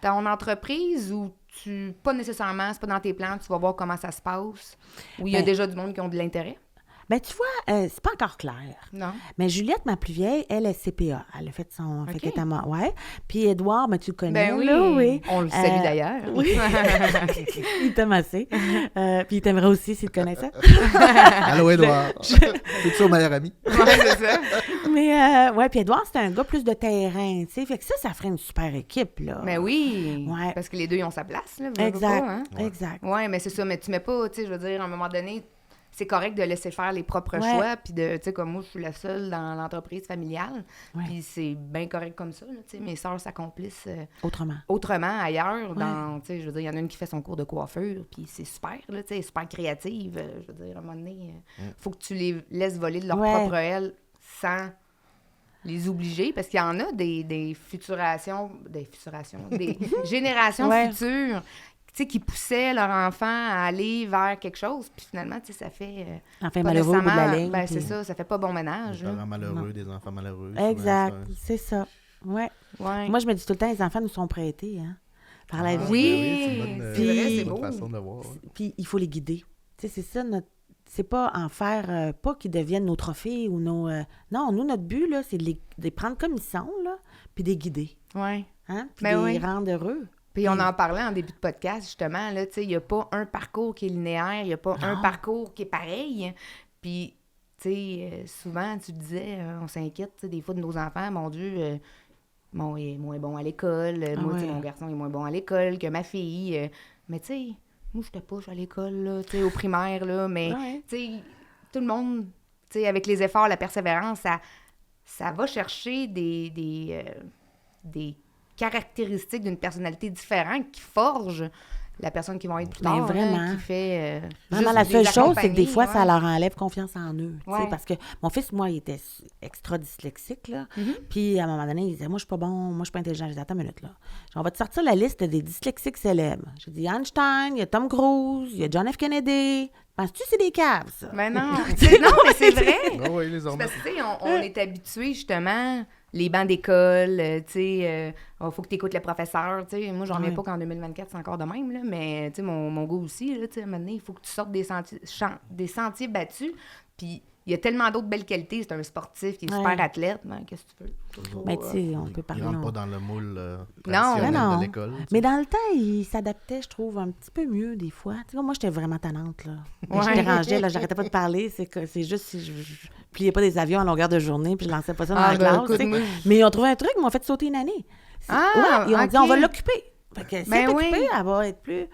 ton entreprise ou pas nécessairement, c'est pas dans tes plans, tu vas voir comment ça se passe? Ou il y a Ben- déjà du monde qui ont de l'intérêt? Ben, tu vois, c'est pas encore clair. Non? Mais Juliette, ma plus vieille, elle est CPA. Elle a fait son... OK. Fait qu'elle est à moi. Ouais. Puis Édouard, tu le connais, Ben oui. là, oui. On le salue d'ailleurs. Oui. Il t'aime assez. Puis il t'aimerait aussi s'il te connaissait. Allô, Edouard. Futur meilleur ami. Ouais, c'est ça. Mais, ouais, puis Édouard, c'est un gars plus de terrain, tu sais. Fait que ça ferait une super équipe, là. Mais oui. Ouais. Parce que les deux, ils ont sa place, là. veux Exact. pas, hein? Exact. Ouais, mais c'est ça. Mais tu mets pas, tu sais, je veux dire, à un moment donné, c'est correct de laisser faire les propres Ouais. choix. Puis de, tu sais, comme moi, je suis la seule dans l'entreprise familiale. Ouais. Puis c'est bien correct comme ça, là. Tu sais, mes sœurs s'accomplissent Autrement. autrement ailleurs. Dans, tu sais, je veux dire, il y en a une qui fait son cours de coiffure. Puis c'est super, là. Tu sais, super créative. Je veux dire, à un moment donné, faut que tu les laisses voler de leur Ouais. propre aile sans les obliger, parce qu'il y en a des générations Ouais. futures, tu sais, qui poussaient leur enfant à aller vers quelque chose, puis finalement, tu sais, ça fait... L'enfant est pas malheureux au bout de la nécessairement- ligne. Ben, puis- c'est ça fait pas bon ménage. Des là. parents malheureux, Non. des enfants malheureux. Exact, souvent, c'est ça. Ouais. Ouais. Moi, je me dis tout le temps, les enfants nous sont prêtés, hein, par la Ah, vie. ben Oui, c'est une bonne, c'est vrai, c'est bonne beau. façon de voir. Puis il faut les guider. Tu sais, c'est ça c'est pas en faire, pas qu'ils deviennent nos trophées ou nos... non, nous, notre but, là, c'est de les prendre comme ils sont, là, puis de les guider, Ouais. hein, puis Ben de les oui. rendre heureux. Puis on en parlait en début de podcast, justement, là, tu sais, il n'y a pas un parcours qui est linéaire, il n'y a pas un Non. parcours qui est pareil. Puis, tu sais, souvent, tu disais, on s'inquiète, tu sais, des fois, de nos enfants, mon Dieu, bon, il est moins bon à l'école, moi, tu sais, ouais. mon garçon est moins bon à l'école que ma fille. Mais, tu sais, moi, je te push à l'école, là, tu sais, au primaire, là, mais, Ouais. tu sais, tout le monde, tu sais, avec les efforts, la persévérance, ça va chercher des caractéristiques d'une personnalité différente qui forgent la personne qui va être plus Ben, tard, là, vraiment. qui fait... Vraiment, juste la les seule chose, c'est que des accompagner, fois, ça ouais. leur enlève confiance en eux. Tu sais, Ouais. parce que mon fils, moi, il était extra dyslexique, là. Mhm. Puis, à un moment donné, il disait, moi, je suis pas bon, moi, je suis pas intelligent. J'ai dit, attends une minute, là. On va te sortir la liste des dyslexiques célèbres. J'ai dit, Einstein, il y a Tom Cruise, il y a John F. Kennedy. Penses-tu que c'est des caves, ça? Mais non, non, mais c'est vrai! Ah oui, les C'est hormones. parce que, tu sais, on est habitué, justement, les bancs d'école, tu sais, faut que tu écoutes le professeur, tu sais. Moi, j'en reviens Ouais. pas qu'en 2024, c'est encore de même, là, mais, tu sais, mon gars aussi, là, tu sais, à un moment donné, il faut que tu sortes des sentiers battus, puis il y a tellement d'autres belles qualités. C'est un sportif qui est super Ouais. athlète, mais qu'est-ce que tu veux? Toujours, Ben, tu sais, on peut Ils parler... rentrent on- pas dans le moule Non, traditionnel non. de l'école. tu sais. Mais dans le temps, il s'adaptait, je trouve, un petit peu mieux des fois. Tu sais, moi, j'étais vraiment tannante, là. Ouais. Je dérangeais, là, j'arrêtais pas de parler. C'est juste si je pliais pas des avions à longueur de journée, puis je lançais pas ça dans Ah, la ben, classe. écoute, tu sais. moi, Mais ils ont trouvé un truc, ils m'ont fait sauter une année. Ah, ils ont dit, ok. on va l'occuper. Fait que si Ben elle est occupée, oui. elle va être plus...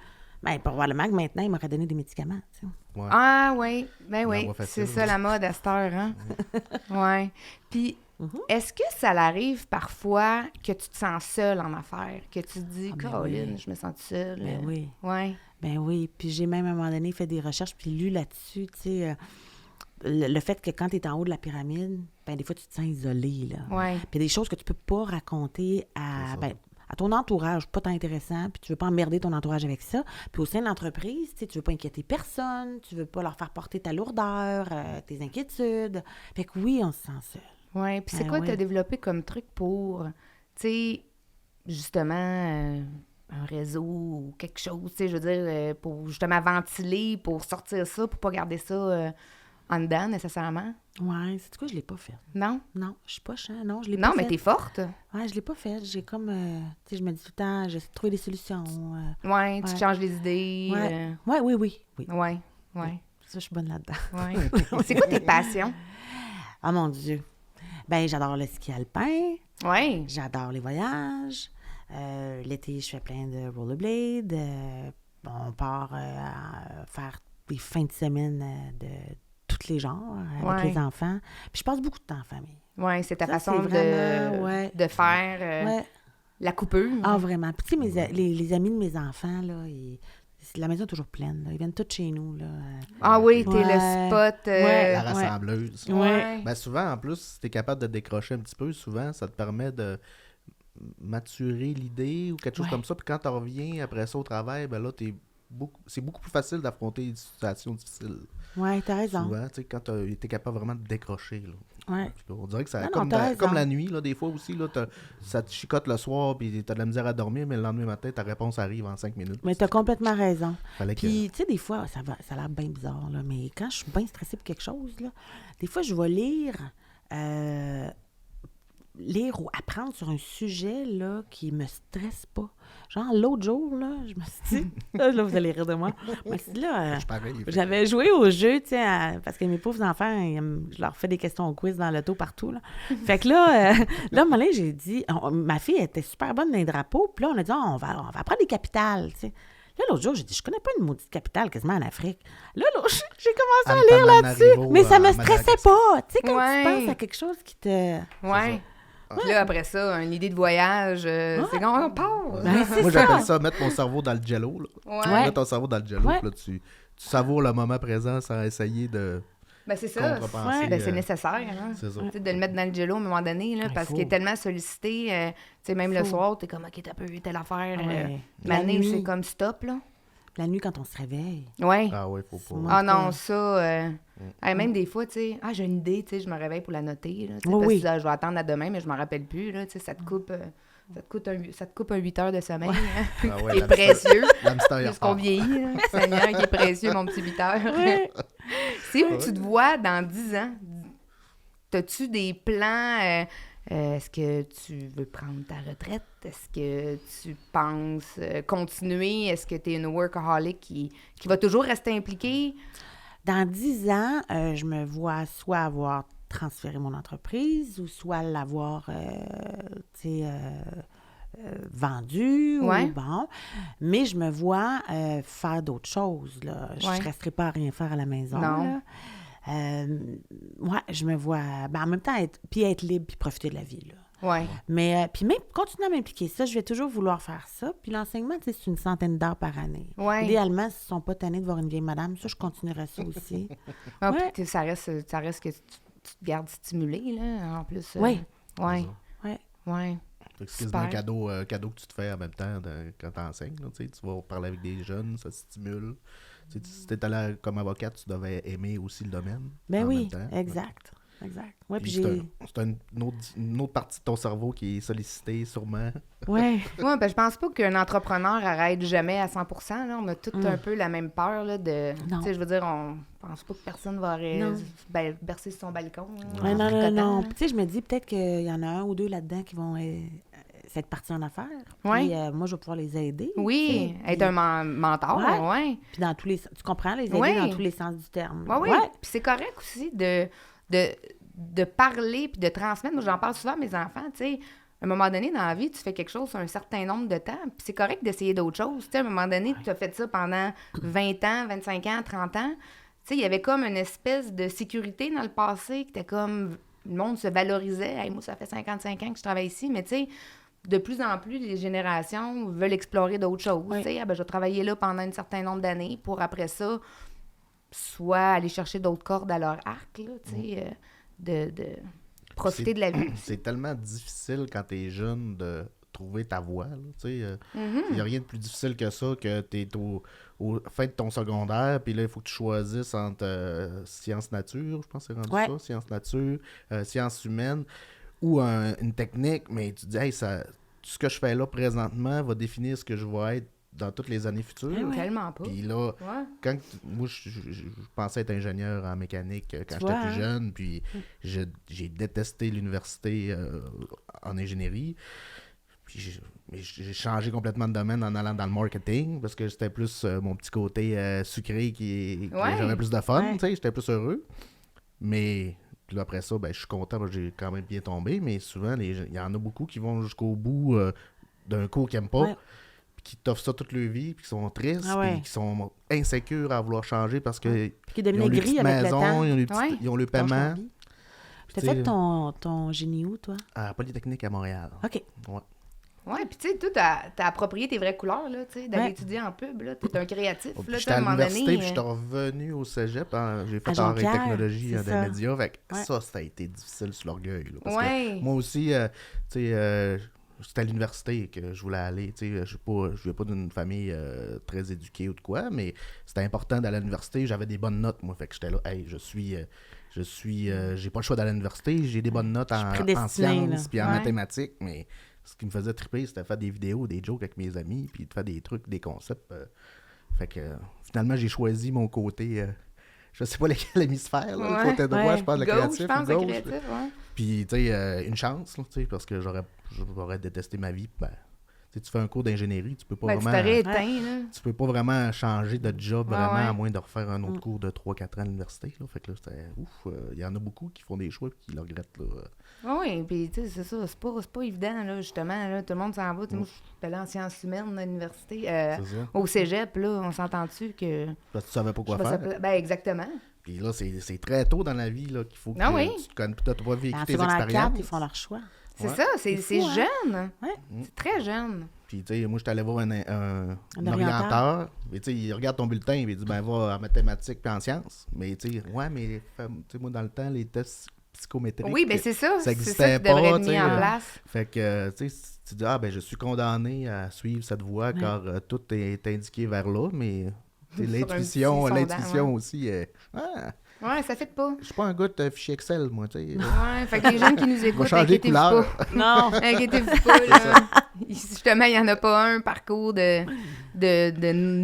Ben, probablement que maintenant, ils m'auraient donné des médicaments, tu sais. Ouais. Ah oui, ben oui, voie facile. c'est ça la mode à cette heure, hein? Ouais. Puis, est-ce que ça l'arrive parfois que tu te sens seule en affaires, que tu te dis, Ah, ben Caroline, oui. je me sens seule. Ben oui. Ouais. Ben oui, puis j'ai même à un moment donné fait des recherches puis lu là-dessus, tu sais, le fait que quand tu es en haut de la pyramide, ben des fois tu te sens isolé, là. Ouais. Puis il y a des choses que tu peux pas raconter C'est ça. à ton entourage, pas tant intéressant, puis tu veux pas emmerder ton entourage avec ça. Puis au sein de l'entreprise, tu sais, tu veux pas inquiéter personne, tu veux pas leur faire porter ta lourdeur, tes inquiétudes. Fait que oui, on se sent seul. Ouais. Puis c'est Ben quoi oui. tu as développé comme truc pour, tu sais, justement, un réseau ou quelque chose, tu sais, je veux dire, pour justement ventiler, pour sortir ça, pour pas garder ça en dedans nécessairement? Ouais, c'est quoi, je l'ai pas fait. Non? Non, je suis pas chiant, non, je l'ai Non, pas mais fait. t'es forte. Ouais, je l'ai pas fait. J'ai comme, tu sais, je me dis tout le temps, j'essaie de trouver des solutions. Ouais, tu Ouais. changes les idées. Ouais, oui. Ouais, ouais, Ça, je suis bonne là-dedans. ouais. C'est quoi tes passions? Ah, mon Dieu. Ben, j'adore le ski alpin. Ouais. J'adore les voyages. L'été, je fais plein de rollerblades. On part à faire des fins de semaine de tous les genres avec Ouais. les enfants. Puis je passe beaucoup de temps en famille. Ouais, c'est ta Ça, façon c'est vraiment, ouais. de faire Ouais. la coupure. Ah, vraiment. Puis tu sais, les amis de mes enfants, là, la maison est toujours pleine. Là. Ils viennent tous chez nous. Là. Ah oui, t'es Ouais. le spot. Ouais. La rassembleuse. Ouais. Ben souvent, en plus, si tu es capable de décrocher un petit peu, souvent, ça te permet de maturer l'idée ou quelque chose Ouais. comme ça. Puis quand tu reviens après ça au travail, ben là, c'est beaucoup plus facile d'affronter des situations difficiles. Ouais, t'as raison. Souvent, tu sais, quand tu es capable vraiment de décrocher. Là. Ouais. Puis on dirait que ça, Non, comme, non, t'as raison. comme la nuit, là, des fois aussi, là, ça te chicote le soir, puis tu as de la misère à dormir, mais le lendemain matin, ta réponse arrive en 5 minutes. Mais t'as complètement raison. Fallait que... Puis, tu sais, des fois, ça a l'air bien bizarre, là, mais quand je suis bien stressée pour quelque chose, là, des fois, je vais lire ou apprendre sur un sujet là, qui me stresse pas. Genre, l'autre jour, là, je me suis dit... là, vous allez rire de moi. Je me suis dit, là, Je suis pareil. j'avais joué au jeu, tu sais, parce que mes pauvres enfants, je leur fais des questions au quiz dans l'auto partout, là. Fait que là, à un moment donné, j'ai dit... ma fille était super bonne dans les drapeaux, puis là, on a dit, on va apprendre les capitales, tu sais. Là, l'autre jour, j'ai dit, je connais pas une maudite capitale quasiment en Afrique. Là, j'ai commencé à lire là-dessus, mais ça me stressait pas. Tu sais, quand Ouais. tu penses à quelque chose qui te... Ouais. Puis là, après ça, une idée de voyage, c'est quand on part. Ben, c'est Moi, ça. j'appelle ça mettre mon cerveau dans le jello. Là. Ouais. Mettre ton cerveau dans le jello, Ouais. puis là, tu savoures le moment présent sans essayer de Ben, c'est ça. contrepenser. Ben, c'est nécessaire. Hein? C'est ça. Tu sais, de le mettre dans le jello à un moment donné, là, Il parce faut. qu'il est tellement sollicité. Tu sais, même le Faut. soir, t'es comme, OK, t'as peu telle affaire. Ouais. Mané, La nuit. c'est comme stop, là. La nuit, quand on se réveille. Ouais. Ah oui, faut pas. Moi, Ah en tout cas, non, ça... même des fois, tu sais, j'ai une idée, tu sais, je me réveille pour la noter, là, tu sais, Oui, parce oui. que là, je vais attendre à demain, mais je m'en rappelle plus, là, tu sais, ça te coupe un 8 heures de sommeil, hein, Ah ouais, qui est précieux. l'hamster, il Plus qu'on repart. vieillit, là. Seigneur, qui est précieux, mon petit 8 heures. Si tu te vois dans 10 ans, as-tu des plans? Est-ce que tu veux prendre ta retraite? Est-ce que tu penses continuer? Est-ce que tu es une workaholic qui va toujours rester impliquée? Dans 10 ans, je me vois soit avoir transféré mon entreprise ou soit l'avoir, vendue. Ouais. Ou bon. Mais je me vois faire d'autres choses. Là. Je Ouais. ne resterai pas à rien faire à la maison. Non. Là. Je me vois... en même temps, être libre puis profiter de la vie. Là. Ouais. Mais puis même continuer à m'impliquer, ça, je vais toujours vouloir faire ça. Puis l'enseignement, tu sais, c'est une centaine d'heures par année. Ouais. Idéalement, s'ils ne sont pas tannés de voir une vieille madame, ça, je continuerai ça aussi. Ah, Ouais. puis ça reste que tu te gardes stimulé, là, en plus. Oui. Ouais. Ouais. Ouais. Fait que c'est quasiment Super. un cadeau que tu te fais en même temps quand tu enseignes. Là, tu sais, tu vas parler avec des jeunes, ça stimule. Tu sais, si tu étais allé comme avocate, tu devais aimer aussi le domaine. Ben en oui, même temps. exact. Exact. Ouais, puis Puis j'ai... c'est une autre partie de ton cerveau qui est sollicitée, sûrement. Ouais. Ouais, ben, je pense pas qu'un entrepreneur arrête jamais à 100%. Là. On a tous un peu la même peur là, de. Non. Tu sais, je veux dire, on pense pas que personne va Non. bercer sur son balcon. Là, Ouais, en non, tricotant, non. là. Puis, tu sais, je me dis peut-être qu'il y en a un ou deux là-dedans qui vont s'être partis en affaires. Ouais. Puis moi, je vais pouvoir les aider. Oui, tu sais. être un mentor, Ouais. ouais. Puis dans tous les... Tu comprends? Les aider Ouais. dans tous les sens du terme. Oui, oui. Puis c'est correct aussi de parler puis de transmettre. Moi, j'en parle souvent à mes enfants, tu sais. À un moment donné, dans la vie, tu fais quelque chose un certain nombre de temps, puis c'est correct d'essayer d'autres choses. Tu sais, à un moment donné, tu as fait ça pendant 20 ans, 25 ans, 30 ans. Tu sais, il y avait comme une espèce de sécurité dans le passé qui était comme... Le monde se valorisait. Hey, moi, ça fait 55 ans que je travaille ici, mais tu sais, de plus en plus, les générations veulent explorer d'autres choses. Oui. Tu sais, je vais travailler là pendant un certain nombre d'années pour après ça, soit aller chercher d'autres cordes à leur arc, là, tu sais, de profiter de la vie. C'est tellement difficile quand t'es jeune de trouver ta voie. Il n'y a rien de plus difficile que ça, que t'es au fin de ton secondaire, puis là, il faut que tu choisisses entre sciences nature, je pense que c'est rendu Ouais. ça, sciences nature, sciences humaines, ou une technique, mais tu te dis, hey, ce que je fais là présentement va définir ce que je vais être dans toutes les années futures. Eh ouais. Tellement pas. Puis là, Ouais. moi, je pensais être ingénieur en mécanique quand Tu j'étais vois, plus hein? jeune, puis j'ai détesté l'université en ingénierie. Puis j'ai changé complètement de domaine en allant dans le marketing, parce que c'était plus mon petit côté sucré que Ouais. j'avais plus de fun, Ouais. tu sais, j'étais plus heureux. Mais puis là, après ça, ben, je suis content parce que j'ai quand même bien tombé, mais souvent, il y en a beaucoup qui vont jusqu'au bout d'un cours qu'ils n'aiment pas. Ouais. Qui t'offrent ça toute leur vie, puis qui sont tristes, Ah ouais. puis qui sont insécures à vouloir changer parce que Puis qui ils ont devenait les gris petites avec le maisons, temps. ils ont, Ouais. ils ont le Dans leur paiement. vie. T'as Tu sais, fait ton génie où, toi? à Polytechnique à Montréal. OK. Ouais. Ouais, puis tu sais, toi, t'as approprié tes vraies couleurs, là, tu sais, d'aller Ouais. étudier en pub, là. T'es un créatif, Puis là, tu sais, j'étais à à un moment l'université, donné. puis j'étais revenu au cégep. J'ai À fait art et Jonquière, technologie c'est des ça. médias. Fait que Ouais. ça a été difficile sur l'orgueil. Là, parce Ouais. que moi aussi, tu sais, c'était à l'université que je voulais aller. Tu sais, je viens pas d'une famille très éduquée ou de quoi, mais c'était important d'aller à l'université. J'avais des bonnes notes, moi. Fait que j'étais là, hey, j'ai pas le choix d'aller à l'université. J'ai des bonnes notes Je suis en prédestinée, sciences là. puis en Ouais. mathématiques, mais ce qui me faisait triper, c'était de faire des vidéos, des jokes avec mes amis, puis de faire des trucs, des concepts. Fait que finalement, j'ai choisi mon côté, je sais pas lequel hémisphère, là, Ouais. le côté droit, Ouais. je pense, le Gauche, créatif, je pense, ou le gauche. créatif, ouais. Puis, tu sais, une chance, là, tu sais, parce que j'aurais détesté ma vie. Ben, tu sais, tu fais un cours d'ingénierie, tu peux pas Ben, tu vraiment... t'aurais éteint, là. Tu peux pas vraiment changer de job, Ouais, vraiment, ouais. à moins de refaire un autre cours de 3-4 ans à l'université. Là. Fait que là, c'était ouf. Il y en a beaucoup qui font des choix et qui le regrettent. Là. Ah oui, puis tu sais, c'est ça, c'est pas évident, là, justement, là, tout le monde s'en va. Tu sais, moi, je suis allée en sciences humaines à l'université, C'est ça. au cégep, là, on s'entend-tu que... Parce que tu savais pas quoi je sais pas, faire. ben, exactement. Puis là, c'est très tôt dans la vie là, qu'il faut que Ah oui. tu te connais. Tu n'as pas vécu En tes secondaire 4, expériences. ils font leur choix. C'est Ouais. ça, c'est C'est fou, hein? jeune. Ouais. C'est très jeune. Puis, tu sais, moi, je suis allé voir un orienteur. orienteur. Et tu sais, il regarde ton bulletin et il dit, ben, va en mathématiques puis en sciences. Mais, tu sais, ouais, mais, tu sais, moi, dans le temps, les tests psychométrique. Oui, bien c'est ça. Ça C'est existait ça qui devrait pas, être mis en place. Fait que, tu sais, si tu dis, ah, ben, je suis condamné à suivre cette voie car tout est indiqué vers là, mais Sur un l'intuition petit sondage, ouais. aussi, ah, Ouais, ça fait pas. je suis pas un gars de fichier Excel, moi, tu sais. Ouais, fait que les jeunes qui nous Je vais écoutent, changer de inquiétez-vous couleur. pas. Non. Inquiétez-vous pas, là. Justement, il n'y en a pas un parcours de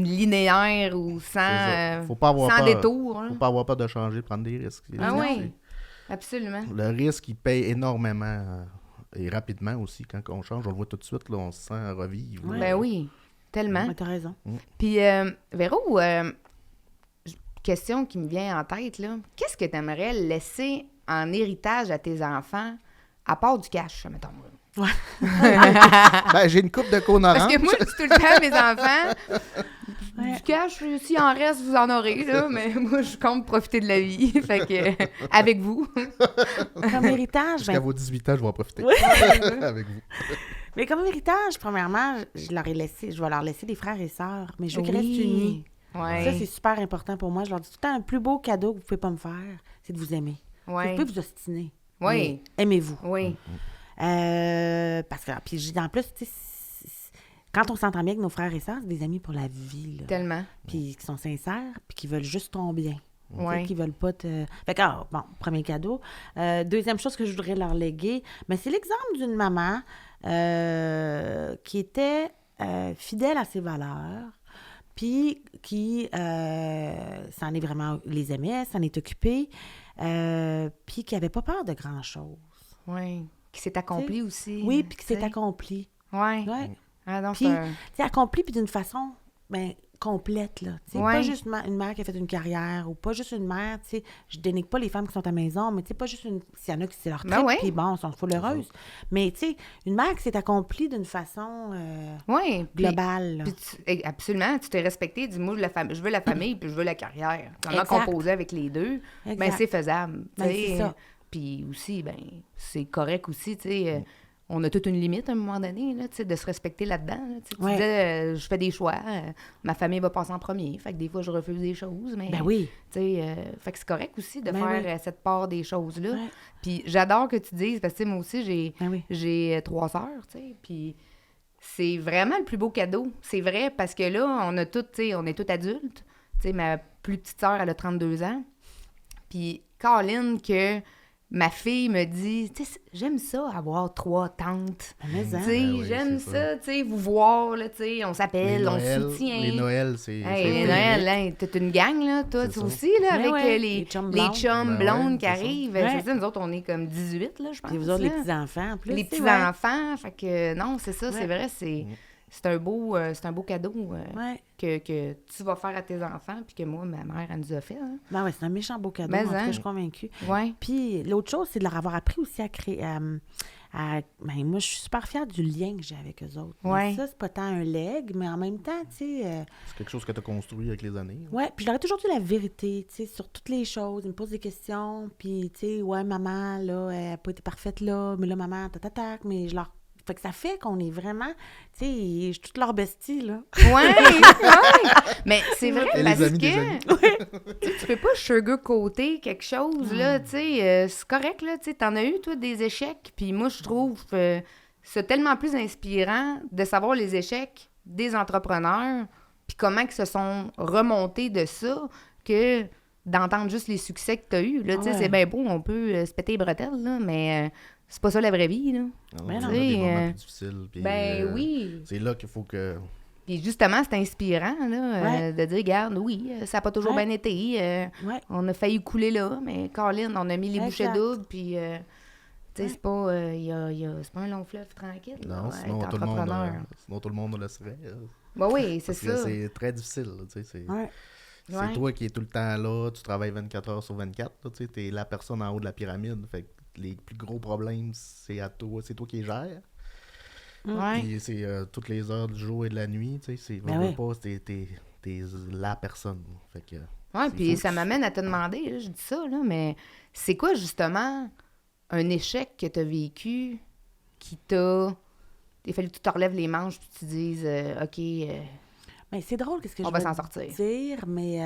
linéaire ou C'est ça. sans, Faut pas avoir sans peur. détour. Là. Faut pas avoir peur de changer, de prendre des risques. Ah C'est- oui, absolument. Le risque, il paye énormément et rapidement aussi. Quand on change, on le voit tout de suite, là, on se sent revivre. Ouais. Ben oui, tellement. Ouais, t'as raison. Puis, Véro, question qui me vient en tête, là. Qu'est-ce que tu aimerais laisser en héritage à tes enfants, à part du cash, mettons? Ben, j'ai une coupe de cône Parce orange. que moi, je dis tout le temps à mes enfants, Ouais. du cash, s'il en reste, vous en aurez, là, mais moi, je compte profiter de la vie, fait que, avec vous. Comme héritage, Jusqu'à ben, vos 18 ans, je vais en profiter avec vous. mais comme héritage, premièrement, je vais leur laisser des frères et sœurs, mais je veux qu'ils restent unis. Ouais. Ça, c'est super important pour moi. Je leur dis tout le temps, le plus beau cadeau que vous pouvez pas me faire, c'est de vous aimer. Ouais. Vous pouvez vous ostiner. Oui. mais aimez-vous. Oui. Parce que, puis en plus, tu sais, quand on s'entend bien avec nos frères et sœurs, c'est des amis pour la vie, là. Tellement. Puis qui sont sincères, puis qui veulent juste ton bien. Tu sais, Ouais. qui veulent pas te... Fait que, bon, premier cadeau. Deuxième chose que je voudrais leur léguer, mais c'est l'exemple d'une maman qui était fidèle à ses valeurs, puis qui s'en est vraiment... les aimait, s'en est occupée, puis qui avait pas peur de grand-chose. Oui. Qui s'est accompli aussi. Oui, puis qui s'est tu sais. accompli. Ouais. Ouais. Ah, donc, Puis, c'est un- tu sais, accompli, puis d'une façon, ben, complète, là. Tu sais, Ouais. pas juste une mère qui a fait une carrière, ou pas juste une mère, tu sais, je dénigre pas les femmes qui sont à la maison, mais tu sais, pas juste une... S'il y en a qui c'est leur Ben trip, ouais. puis bon, elles sont full heureuses. Mais, tu sais, une mère qui s'est accomplie d'une façon Oui. Puis- globale, là. Puis absolument, tu t'es respecté, dis moi je veux la famille puis je veux la carrière. Comment Exact. composer avec les deux? Ben Exact. c'est faisable. tu Ben, sais. c'est ça. Puis aussi, ben c'est correct aussi, tu sais. On a toute une limite à un moment donné, là, tu sais, de se respecter là-dedans. Là, tu sais. Tu Ouais. disais, je fais des choix, ma famille va passer en premier. Fait que des fois, je refuse des choses, mais Ben oui. tu sais, fait que c'est correct aussi de Ben faire oui. cette part des choses-là. Ouais. Puis j'adore que tu dises, parce que tu sais, moi aussi, Ben oui. j'ai 3 sœurs, tu sais, puis c'est vraiment le plus beau cadeau. C'est vrai, parce que là, on a toutes, tu sais, on est toutes adultes. Tu sais, ma plus petite sœur, elle a 32 ans. Puis Caroline, que ma fille me dit, tu sais, j'aime ça avoir 3 tantes. Mais, Tu hein. sais, Ben oui, j'aime c'est ça, tu sais, vous voir, là, tu sais, on Les s'appelle, on Noëls, se soutient. les Noëls, c'est... Hey, c'est les féerique. Noël, hein, t'as une gang, là, toi, C'est tu ça. aussi, là, Ben avec ouais, les les chums les blondes. chums Ben blondes ouais, qui c'est ça. arrivent. Ouais. C'est ça, nous autres, on est comme 18, là, je pense. Puis vous autres, les là. petits-enfants, en plus. Les tu sais, ouais. petits-enfants, fait que non, c'est ça, c'est Ouais. vrai, c'est un beau cadeau Ouais. que tu vas faire à tes enfants, puis que moi, ma mère, elle nous a fait. Hein. Ben ouais, c'est un méchant beau cadeau, Mais en tout cas, hein. je suis convaincue. Ouais. Puis l'autre chose, c'est de leur avoir appris aussi à créer... ben, moi, je suis super fière du lien que j'ai avec eux autres. Mais Ouais. ça, c'est pas tant un leg, mais en même temps, tu sais... C'est quelque chose que tu as construit avec les années. ouais, puis je leur ai toujours dit la vérité, tu sais, sur toutes les choses. Ils me posent des questions, puis, tu sais, ouais, maman, là, elle n'a pas été parfaite là, mais là, maman, t'attaque, mais je leur... Fait que ça fait qu'on est vraiment, tu sais, je suis toute leur bestie, là. Ouais, ouais. Mais c'est vrai, Et les parce amis des que amis. tu peux pas sugarcoater quelque chose, là, tu sais, c'est correct, là, tu sais, t'en as eu, toi, des échecs, puis moi, je trouve c'est tellement plus inspirant de savoir les échecs des entrepreneurs, puis comment ils se sont remontés de ça, que d'entendre juste les succès que t'as eu, là, tu sais, Ouais. c'est bien beau, on peut se péter les bretelles, là, mais c'est pas ça la vraie vie, là. Non, Ben on non. a des moments Euh, plus difficiles. Puis, Ben oui. C'est là qu'il faut que... Puis justement, c'est inspirant, là, Ouais. de dire, regarde, oui, ça n'a pas toujours Ouais. bien été. Ouais. On a failli couler là, mais Caroline, on a mis les bouchées Exact. doubles, puis, tu sais, Ouais. c'est pas, c'est pas un long fleuve tranquille. Non, là, sinon être tout, entrepreneur. sinon tout le monde le serait. Ben oui, c'est Parce que ça. c'est très difficile. Là, tu sais, c'est Ouais. c'est Ouais. toi qui es tout le temps là, tu travailles 24 heures sur 24. Tu es la personne en haut de la pyramide. Fait que les plus gros problèmes, c'est à toi. C'est toi qui les gères. Ouais. Puis c'est toutes les heures du jour et de la nuit. Tu sais, c'est Ben veux oui. pas, t'es la personne. Fait que, Ouais, c'est puis fou. ça m'amène à te demander, là, je dis ça, là, mais c'est quoi justement un échec que tu as vécu qui t'a. Il a fallu que tu te relèves les manches puis tu te dises, OK, Mais c'est drôle, qu'est-ce que on je va vais s'en sortir. dire, mais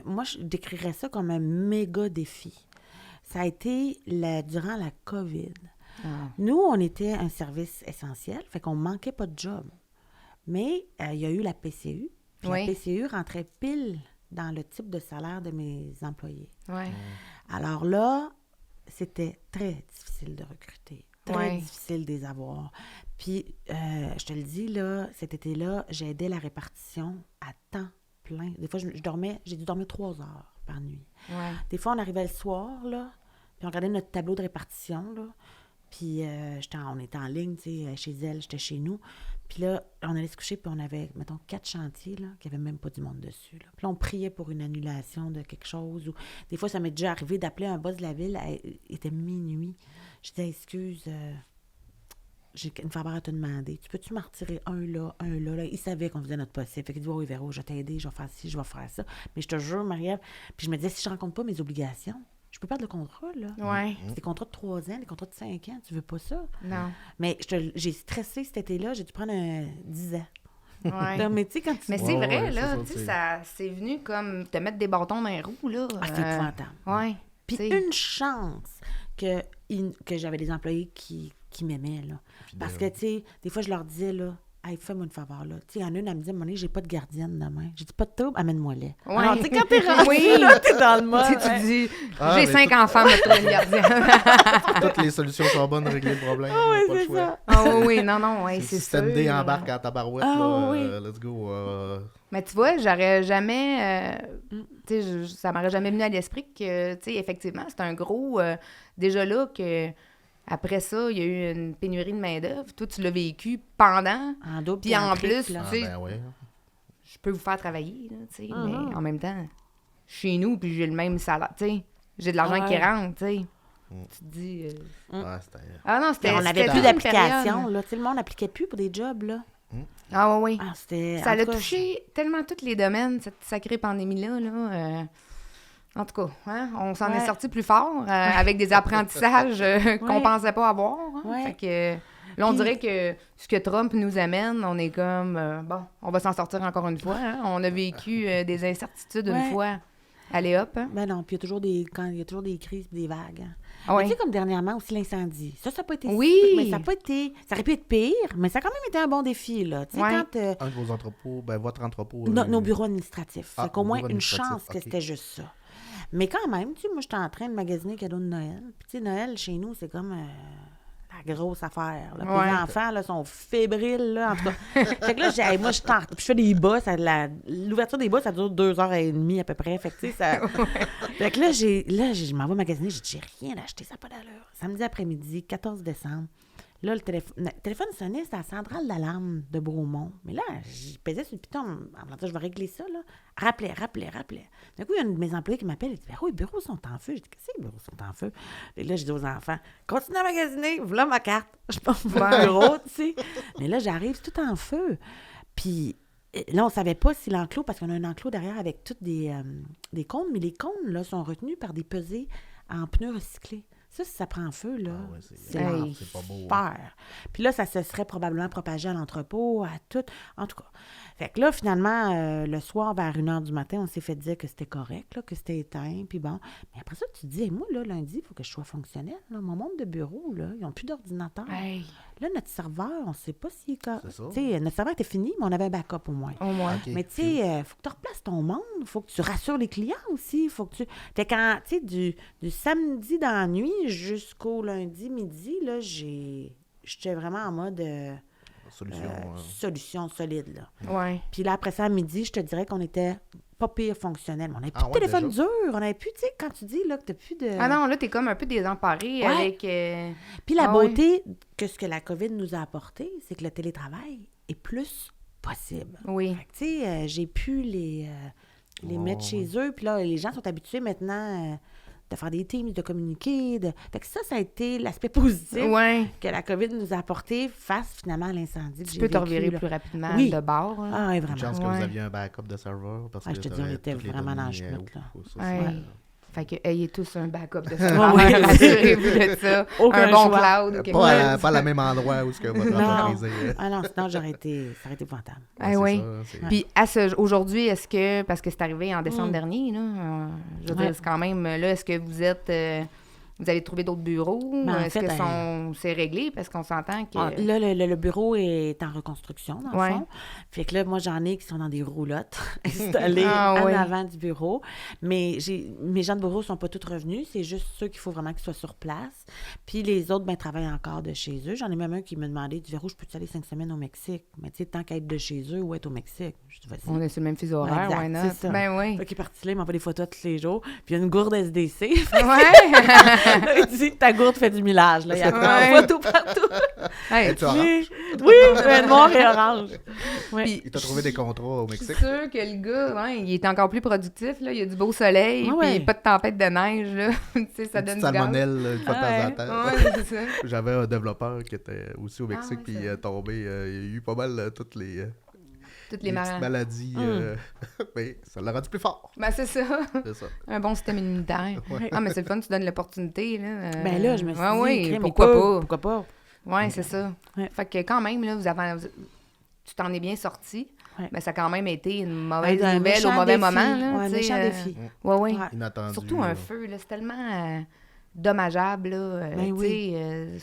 moi, je décrirais ça comme un méga défi. ça a été durant la COVID. Ah. Nous, on était un service essentiel, fait qu'on ne manquait pas de job. Mais il y a eu la PCU. Puis Oui. la PCU rentrait pile dans le type de salaire de mes employés. Ouais. Alors là, c'était très difficile de recruter, très Ouais. difficile de les avoir. Puis, je te le dis, là, cet été-là, j'aidais la répartition à temps plein. Des fois, j'ai dû dormir 3 heures par nuit. Ouais. Des fois, on arrivait le soir, là, puis on regardait notre tableau de répartition, là, puis on était en ligne, tu sais, chez elle, j'étais chez nous. Puis là, on allait se coucher, puis on avait, mettons, 4 chantiers, là, qui n'avaient même pas du monde dessus, là. Puis là, on priait pour une annulation de quelque chose. Ou des fois, ça m'est déjà arrivé d'appeler un boss de la ville, il était minuit. Je disais, excuse, j'ai une faveur à te demander. Tu peux-tu m'en retirer un là, un là, là? Il savait qu'on faisait notre possible. Fait qu'il dit, oui, Véro, je vais t'aider, je vais faire ci, je vais faire ça. Mais je te jure, Marie-Ève, puis je me disais, si je ne rencontre pas mes obligations, je peux perdre le contrat, là. Ouais. C'est des contrats de 3 ans, des contrats de 5 ans, tu veux pas ça? Non. Mais j'ai stressé cet été-là, j'ai dû prendre 10 ans. Ouais. Non, mais tu sais, quand tu... Mais c'est Ouais, vrai, ouais, là, c'est ça, tu sais, c'est- ça, c'est venu comme te mettre des bâtons dans les roues, là. Ah, c'est épouvantable. Ouais. Puis tu sais. une chance que j'avais des employés qui m'aimaient, là. Parce que, tu sais, des fois, je leur disais, là, hey, fais-moi une faveur, là. Tu sais, il y en a une, elle me dit, à un moment donné, j'ai pas de gardienne demain. J'ai dit, pas de trouble, amène-moi-les. Ouais. Alors, tu sais, quand t'es rendu, Oui. là, t'es dans le mode. Tu sais, tu dis, Ah, j'ai mais 5 enfants, mais toi, une gardienne. Toutes les solutions sont bonnes, régler le problème. Ah, ouais, pas le c'est choix. ça. Ah oui, oui, non, non, ouais, Si c'est le sûr. système D embarque en tabarouette, Ah, là, oui. let's go. Mais tu vois, j'aurais jamais... tu sais, ça m'aurait jamais venu à l'esprit que, tu sais, effectivement, c'est un gros... déjà là que... Après ça, il y a eu une pénurie de main-d'œuvre. Toi, tu l'as vécu pendant. En double, Puis en triple, plus, là. Ah, tu sais, ben ouais. je peux vous faire travailler, là, tu sais, Mhm. mais en même temps, chez nous, puis j'ai le même salaire, tu sais, j'ai de l'argent Ouais. qui rentre, tu sais. Tu te dis... Ouais, c'était... Ah non, c'était... On c'était n'avait toute plus une d'application, période. là. Tu sais, le monde n'appliquait plus pour des jobs, là. Ah oui, oui. Ah, c'était... Ça en l'a tout cas, touché tellement tous les domaines, cette sacrée pandémie-là, là. En tout cas, hein, on s'en est Ouais. sorti plus fort, avec des apprentissages qu'on Ouais. pensait pas avoir. Hein. Ouais. Fait que là, on Puis- dirait que ce que Trump nous amène, on est comme, bon, on va s'en sortir encore une fois. Hein. On a vécu des incertitudes une Ouais. fois. Allez, hop. Hein. Ben non, puis il y a toujours des crises et des vagues. Hein. Ah Mais oui. tu sais, comme dernièrement aussi, l'incendie. Ça n'a pas été... Oui! Mais ça n'a pas été... Ça aurait pu être pire, mais ça a quand même été un bon défi, là. Tu sais, Ouais. quand... Un de vos entrepôts, ben votre entrepôt. Nos bureaux administratifs. Ah, Fait qu'au moins, bureaux une administratifs, chance que ok. c'était juste ça. Mais quand même, tu sais, moi, j'étais en train de magasiner cadeaux de Noël. Puis, tu sais, Noël, chez nous, c'est comme la grosse affaire. Là. Puis Ouais. les enfants, là, sont fébriles, là, en tout cas. Fait que là, moi, je tente. Puis je fais des bas. L'ouverture des bas, ça dure 2h30 à peu près. Fait que, tu sais, ça... Fait que là, je m'en vais magasiner. J'ai rien acheté, ça n'a pas d'allure. Samedi après-midi, 14 décembre. Là, le téléphone sonnait, c'était la centrale d'alarme de Bromont. Mais là, je pesais sur le piton en me disant, je vais régler ça, là. Rappelez. D'un coup, il y a une de mes employés qui m'appelle et dit, oui, les bureaux sont en feu. J'ai dit, qu'est-ce que les bureaux sont en feu? Et là, je dis aux enfants, continuez à magasiner, voilà ma carte. Je pense au bureau, tu sais. Mais là, j'arrive, c'est tout en feu. Puis là, on ne savait pas si l'enclos, parce qu'on a un enclos derrière avec toutes des cônes, mais les cônes, là, sont retenus par des pesées en pneus recyclés. Ça, si ça prend feu, là, Ah ouais, c'est Hey. l'enfer. c'est pas beau. Puis là, ça se serait probablement propagé à l'entrepôt, à tout. En tout cas. Fait que là, finalement, le soir, vers 1h du matin, on s'est fait dire que c'était correct, là, que c'était éteint, puis bon. Mais après ça, tu te dis, hey, moi, là, lundi, il faut que je sois fonctionnel. Là. Mon monde de bureau, là, ils n'ont plus d'ordinateur. Hey, Là, notre serveur, on ne sait pas s'il est correct. C'est ça. Tu sais, notre serveur était fini, mais on avait un backup au moins. au moins. Ok. Mais tu sais, faut que tu replaces ton monde, faut que tu rassures les clients aussi, faut que tu... Fait quand, tu sais, du samedi dans la nuit jusqu'au lundi midi, là, j'étais vraiment en mode solution solide, là. Ouais. Puis là, après ça, à midi, je te dirais qu'on était pas pire fonctionnel. Mais on n'avait plus Ah de ouais, téléphone déjà? dur, on n'avait plus, tu sais, quand tu dis, là, que t'as plus de... Ah non, là, t'es comme un peu désemparé Ouais. avec... Puis la Ah ouais. beauté que ce que la COVID nous a apporté, c'est que le télétravail est plus possible. Oui. Fait que, tu sais, j'ai pu les mettre chez eux. Puis là, les gens sont habitués maintenant de faire des teams, de communiquer. Fait que ça a été l'aspect positif Ouais. que la COVID nous a apporté face, finalement, à l'incendie que Tu j'ai peux te vécu, revirer là. plus rapidement Oui. de bord. hein. Ah, oui, Une vraiment. chance que Ouais. vous aviez un backup de serveur. Parce Ah, que je te dis, ça on aurait était toutes les vraiment dans données, le schmitt, là. ça, Ouais. c'est- Fait que ayez tous un backup de Ah serveur. oui. Rassurez-vous de ça. Aucun un bon choix. cloud. ou quelque Pas, chose. pas le même endroit où ce que votre Non. entreprise est. Ah non, sinon, ça aurait été épouvantable. Ah c'est oui. ça, c'est- Puis aujourd'hui, est-ce que, parce que c'est arrivé en décembre dernier, là, je veux Ouais. dire, c'est quand même, là, est-ce que vous êtes Vous avez trouvé d'autres bureaux? Ben, en Est-ce fait, que c'est réglé? Parce qu'on s'entend que... Là, le bureau est en reconstruction, dans Ouais. le fond. Fait que là, moi, j'en ai qui sont dans des roulottes installées Ah, en oui. avant du bureau. Mais mes gens de bureau sont pas tous revenus. C'est juste ceux qu'il faut vraiment qu'ils soient sur place. Puis les autres, ben, travaillent encore de chez eux. J'en ai même un qui me demandait, du Véro, je peux-tu aller 5 semaines au Mexique? Mais tu sais, tant qu'à être de chez eux ou être au Mexique. Je dis, vas-y. On est sur le même fuseau horaire, Exact, why not? c'est ça. Ben oui. Fait qu'il est parti là, il m'envoie des photos tous les jours. Puis il y a une gourde SDC. Ouais! Il dit, ta gourde fait du millage. Là. Il y a Ouais. plein de photos partout. Hey, Es-tu orange? Mais- oui, noir et orange. Ouais. Puis, Il t'a trouvé des contrats au je Mexique? suis sûre que le gars, ouais, il est encore plus productif. Là. Il y a du beau soleil, Ah ouais. puis pas de tempête de neige. Là. Tu sais, ça Une donne petite du gaz. salmonelle une fois de Ouais. temps en temps. Ouais, c'est ça. J'avais un développeur qui était aussi au Mexique, ouais, puis c'est il est tombé. Il y a eu pas mal toutes les, Toutes les les petites marins. maladies. Mais ça l'a rendu plus fort. Ben, c'est ça. C'est ça. Un bon système immunitaire. Ouais. Ah, mais c'est le fun, tu donnes l'opportunité. Là. Ben là, je me suis dit, oui, crème, pourquoi écoute, pas? Pourquoi pas? Oui, c'est ça. Ouais. Fait que quand même, là, tu t'en es bien sorti, Ouais. mais ça a quand même été une mauvaise Un nouvelle méchant au mauvais défi. moment. Là, Ouais, un tu sais, méchant défi. Ouais, ouais. Ouais. Inattendu. Surtout un feu, là, c'est tellement dommageable. Là, Ben tu oui. sais,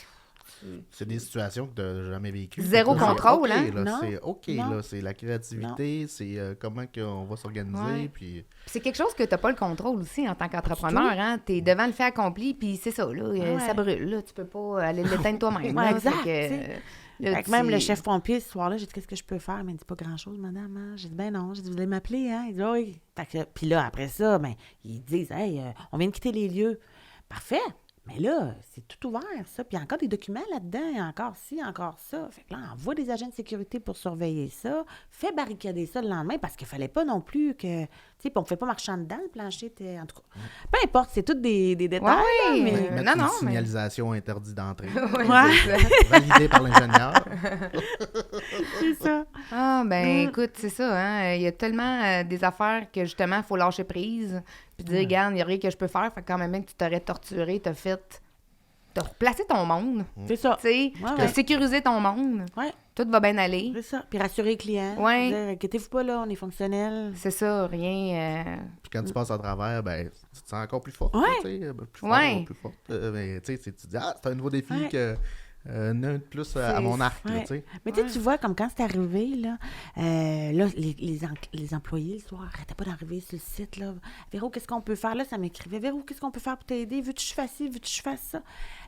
C'est des situations que tu n'as jamais vécues. Zéro C'est contrôle, OK, hein? là, Non. c'est OK, Non. là. C'est la créativité, c'est comment qu'on va s'organiser, Ouais. puis... c'est quelque chose que tu n'as pas le contrôle aussi en tant qu'entrepreneur. Hein? Tu es devant le fait accompli, puis c'est ça, là, Ouais. ça brûle. Là, tu peux pas aller l'éteindre toi-même. Ouais, là, exact, fait que, tu sais. là, Fait que même tu- le chef pompier, ce soir-là, j'ai dit, qu'est-ce que je peux faire? Mais il dit, pas grand-chose, madame. Hein? J'ai dit, ben non. J'ai dit, vous allez m'appeler, hein? Il dit, oui. Fait que, puis là, après ça, ben, ils disent, hey, on vient de quitter les lieux. Parfait. Mais là, c'est tout ouvert, ça. Puis il y a encore des documents là-dedans, il y a encore ci, encore ça. Fait que là, on envoie des agents de sécurité pour surveiller ça. Fait barricader ça le lendemain parce qu'il fallait pas non plus que... Tu sais, puis on ne fait pas marchand dedans, le plancher était... En tout cas, peu importe, c'est tous des détails, là, Ouais, mais... mais- Mettre non, une non, mais- signalisation interdite d'entrée. Ouais, Ouais. c'est ça. Validée par l'ingénieur. C'est ça. Ah, ben Mm. écoute, c'est ça, hein. Il y a tellement des affaires que justement, il faut lâcher prise. Puis dire, regarde, il n'y a rien que je peux faire. Fait que quand même bien que tu t'aurais torturé, t'as replacé ton monde. C'est ça. Tu sais, Ouais, t'as ouais. sécurisé ton monde. Ouais. Tout va bien aller. C'est ça. Puis rassurer les clients. Ouais. Dire, inquiétez-vous pas, là, on est fonctionnel. C'est ça, rien. Puis quand tu passes à travers, ben, tu te sens encore plus forte. Ouais. Tu sais, plus fort, Ouais. plus forte. Mais tu sais, tu te dis, ah, c'est un nouveau défi Ouais. que un de plus à C'est- mon arc, là, ouais. tu sais. Mais tu sais, tu vois, comme quand c'est arrivé, là, les employés, le soir, arrêtaient pas d'arriver sur le site, là. Véro, qu'est-ce qu'on peut faire? Là, ça m'écrivait. Véro, qu'est-ce qu'on peut faire pour t'aider? Veux-tu que je fasse ci? Veux-tu que je fasse ça?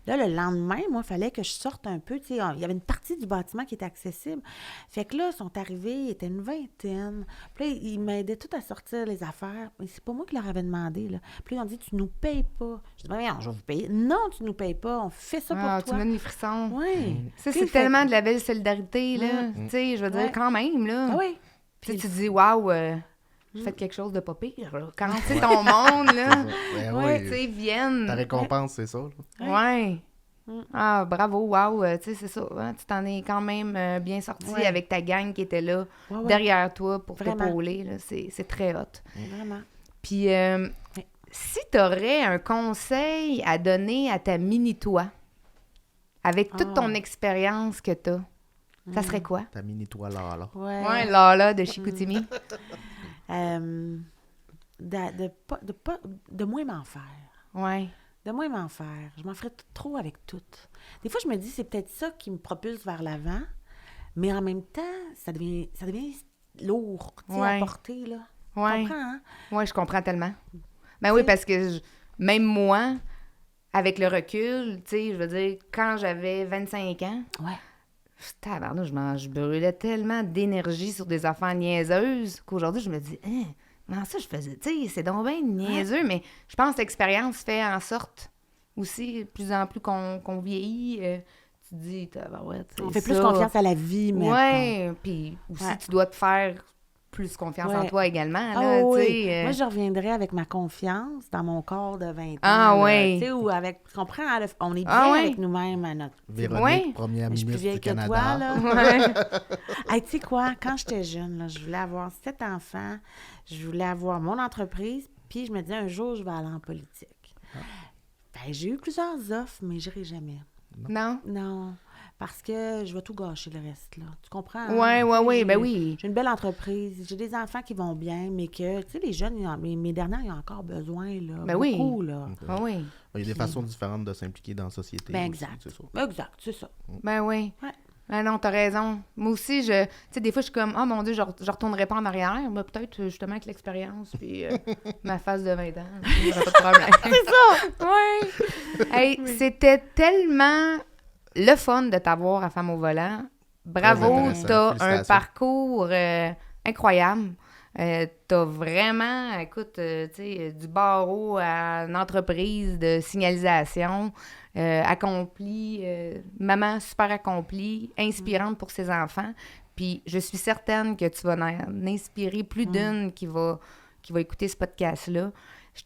Là, le lendemain, moi, il fallait que je sorte un peu. Tu sais, il y avait une partie du bâtiment qui était accessible. Fait que là, ils sont arrivés, ils étaient une vingtaine. Puis là, ils m'aidaient tout à sortir les affaires. Mais c'est pas moi qui leur avais demandé, là. Puis là, ils ont dit, tu nous payes pas. Je dis, ben, voyons, je vais vous payer. Non, tu nous payes pas. On fait ça Ah, pour tu toi. me donnes les frissons. Oui. Ça, c'est tellement de la belle solidarité, là. Mm. Tu sais, je veux dire, Ouais. quand même, là. Ah oui. Puis tu te dis, waouh, faites quelque chose de pas pire, là. Quand c'est ton monde, là. Ben Ouais, Tu oui. sais, viennent. Ta récompense, c'est ça. Là. Ouais. Mm. Ah, bravo, wow, tu sais, c'est ça. Hein, tu t'en es quand même bien sorti Ouais. avec ta gang qui était là, Ouais, ouais. derrière toi pour Vraiment. t'épauler. Là. C'est très hot. Vraiment. Puis, si tu aurais un conseil à donner à ta mini-toi, avec toute ton expérience que tu as, ça serait quoi? Ta mini-toi là. Ouais. Ouais, Lala de Chicoutimi. De moins m'en faire. Ouais. De moins m'en faire. Je m'en ferais trop avec tout. Des fois, je me dis, c'est peut-être ça qui me propulse vers l'avant, mais en même temps, ça devient lourd, tu sais, Ouais. à porter, là. Tu Ouais. comprends, hein? Ouais, je comprends tellement. Ben oui, parce que même moi, avec le recul, tu sais, je veux dire, quand j'avais 25 ans, Ouais. tabarnouche, je brûlais tellement d'énergie sur des affaires niaiseuses qu'aujourd'hui, je me dis, hein, comment ça je faisais? Tu sais, c'est donc bien niaiseux, mais je pense que l'expérience fait en sorte aussi, de plus en plus qu'on vieillit, tu te dis, tabarouette, c'est On fait plus ça. confiance à la vie, maintenant. Ouais, puis aussi, Ouais. tu dois te faire plus confiance en Ouais. toi également, Ah là, tu oui. sais. Moi, je reviendrais avec ma confiance dans mon corps de 20 ans. Ah là, oui. Tu sais, ou avec... Tu comprends? Hein, on est bien Ah oui. avec nous-mêmes à notre... Véronique, Ouais. première Je suis plus ministre vieille du que Canada. toi, là. Ouais. Hey, tu sais quoi? Quand j'étais jeune, là, je voulais avoir 7 enfants, je voulais avoir mon entreprise, puis je me disais, un jour, je vais aller en politique. Ben, j'ai eu plusieurs offres, mais je n'irai jamais. Non? Non. parce que je vais tout gâcher le reste, là. Tu comprends? Oui, hein? oui, oui, J'ai- ben oui. J'ai une belle entreprise, j'ai des enfants qui vont bien, mais que, tu sais, les jeunes, mes dernières, ils ont encore besoin, là. Ben oui. Beaucoup, là. Ah oui. Il y a des façons différentes de s'impliquer dans la société. Ben, aussi, exact. c'est ça. Exact, c'est ça. Ben oui. Ouais. Ah non, t'as raison. Moi aussi, tu sais, des fois, je suis comme, oh mon Dieu, je retournerai pas en arrière. Ben, peut-être, justement, avec l'expérience, puis ma phase de 20 ans, j'aurais pas de problème. C'est ça! Oui. Hey, c'était tellement le fun de t'avoir à Femme au volant. Bravo, intéressant. t'as un Félicitations. parcours incroyable. T'as vraiment, écoute, tu sais, du barreau à une entreprise de signalisation, accomplie, maman super accomplie, inspirante pour ses enfants. Puis je suis certaine que tu vas en inspirer plus d'une qui va écouter ce podcast-là. Je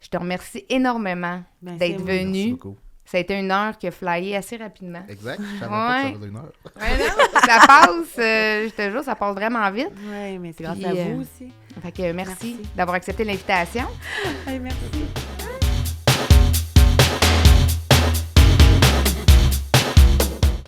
te remercie énormément Ben, d'être c'est moi. Merci venu. beaucoup. Ça a été une heure qui a flyé assez rapidement. Exact. Je savais pas que Ouais. ça faisait une heure. Ouais, non, ça passe, je te jure, ça passe vraiment vite. Oui, mais c'est grâce Puis, à vous aussi. Fait que merci Merci. d'avoir accepté l'invitation. Hey, merci.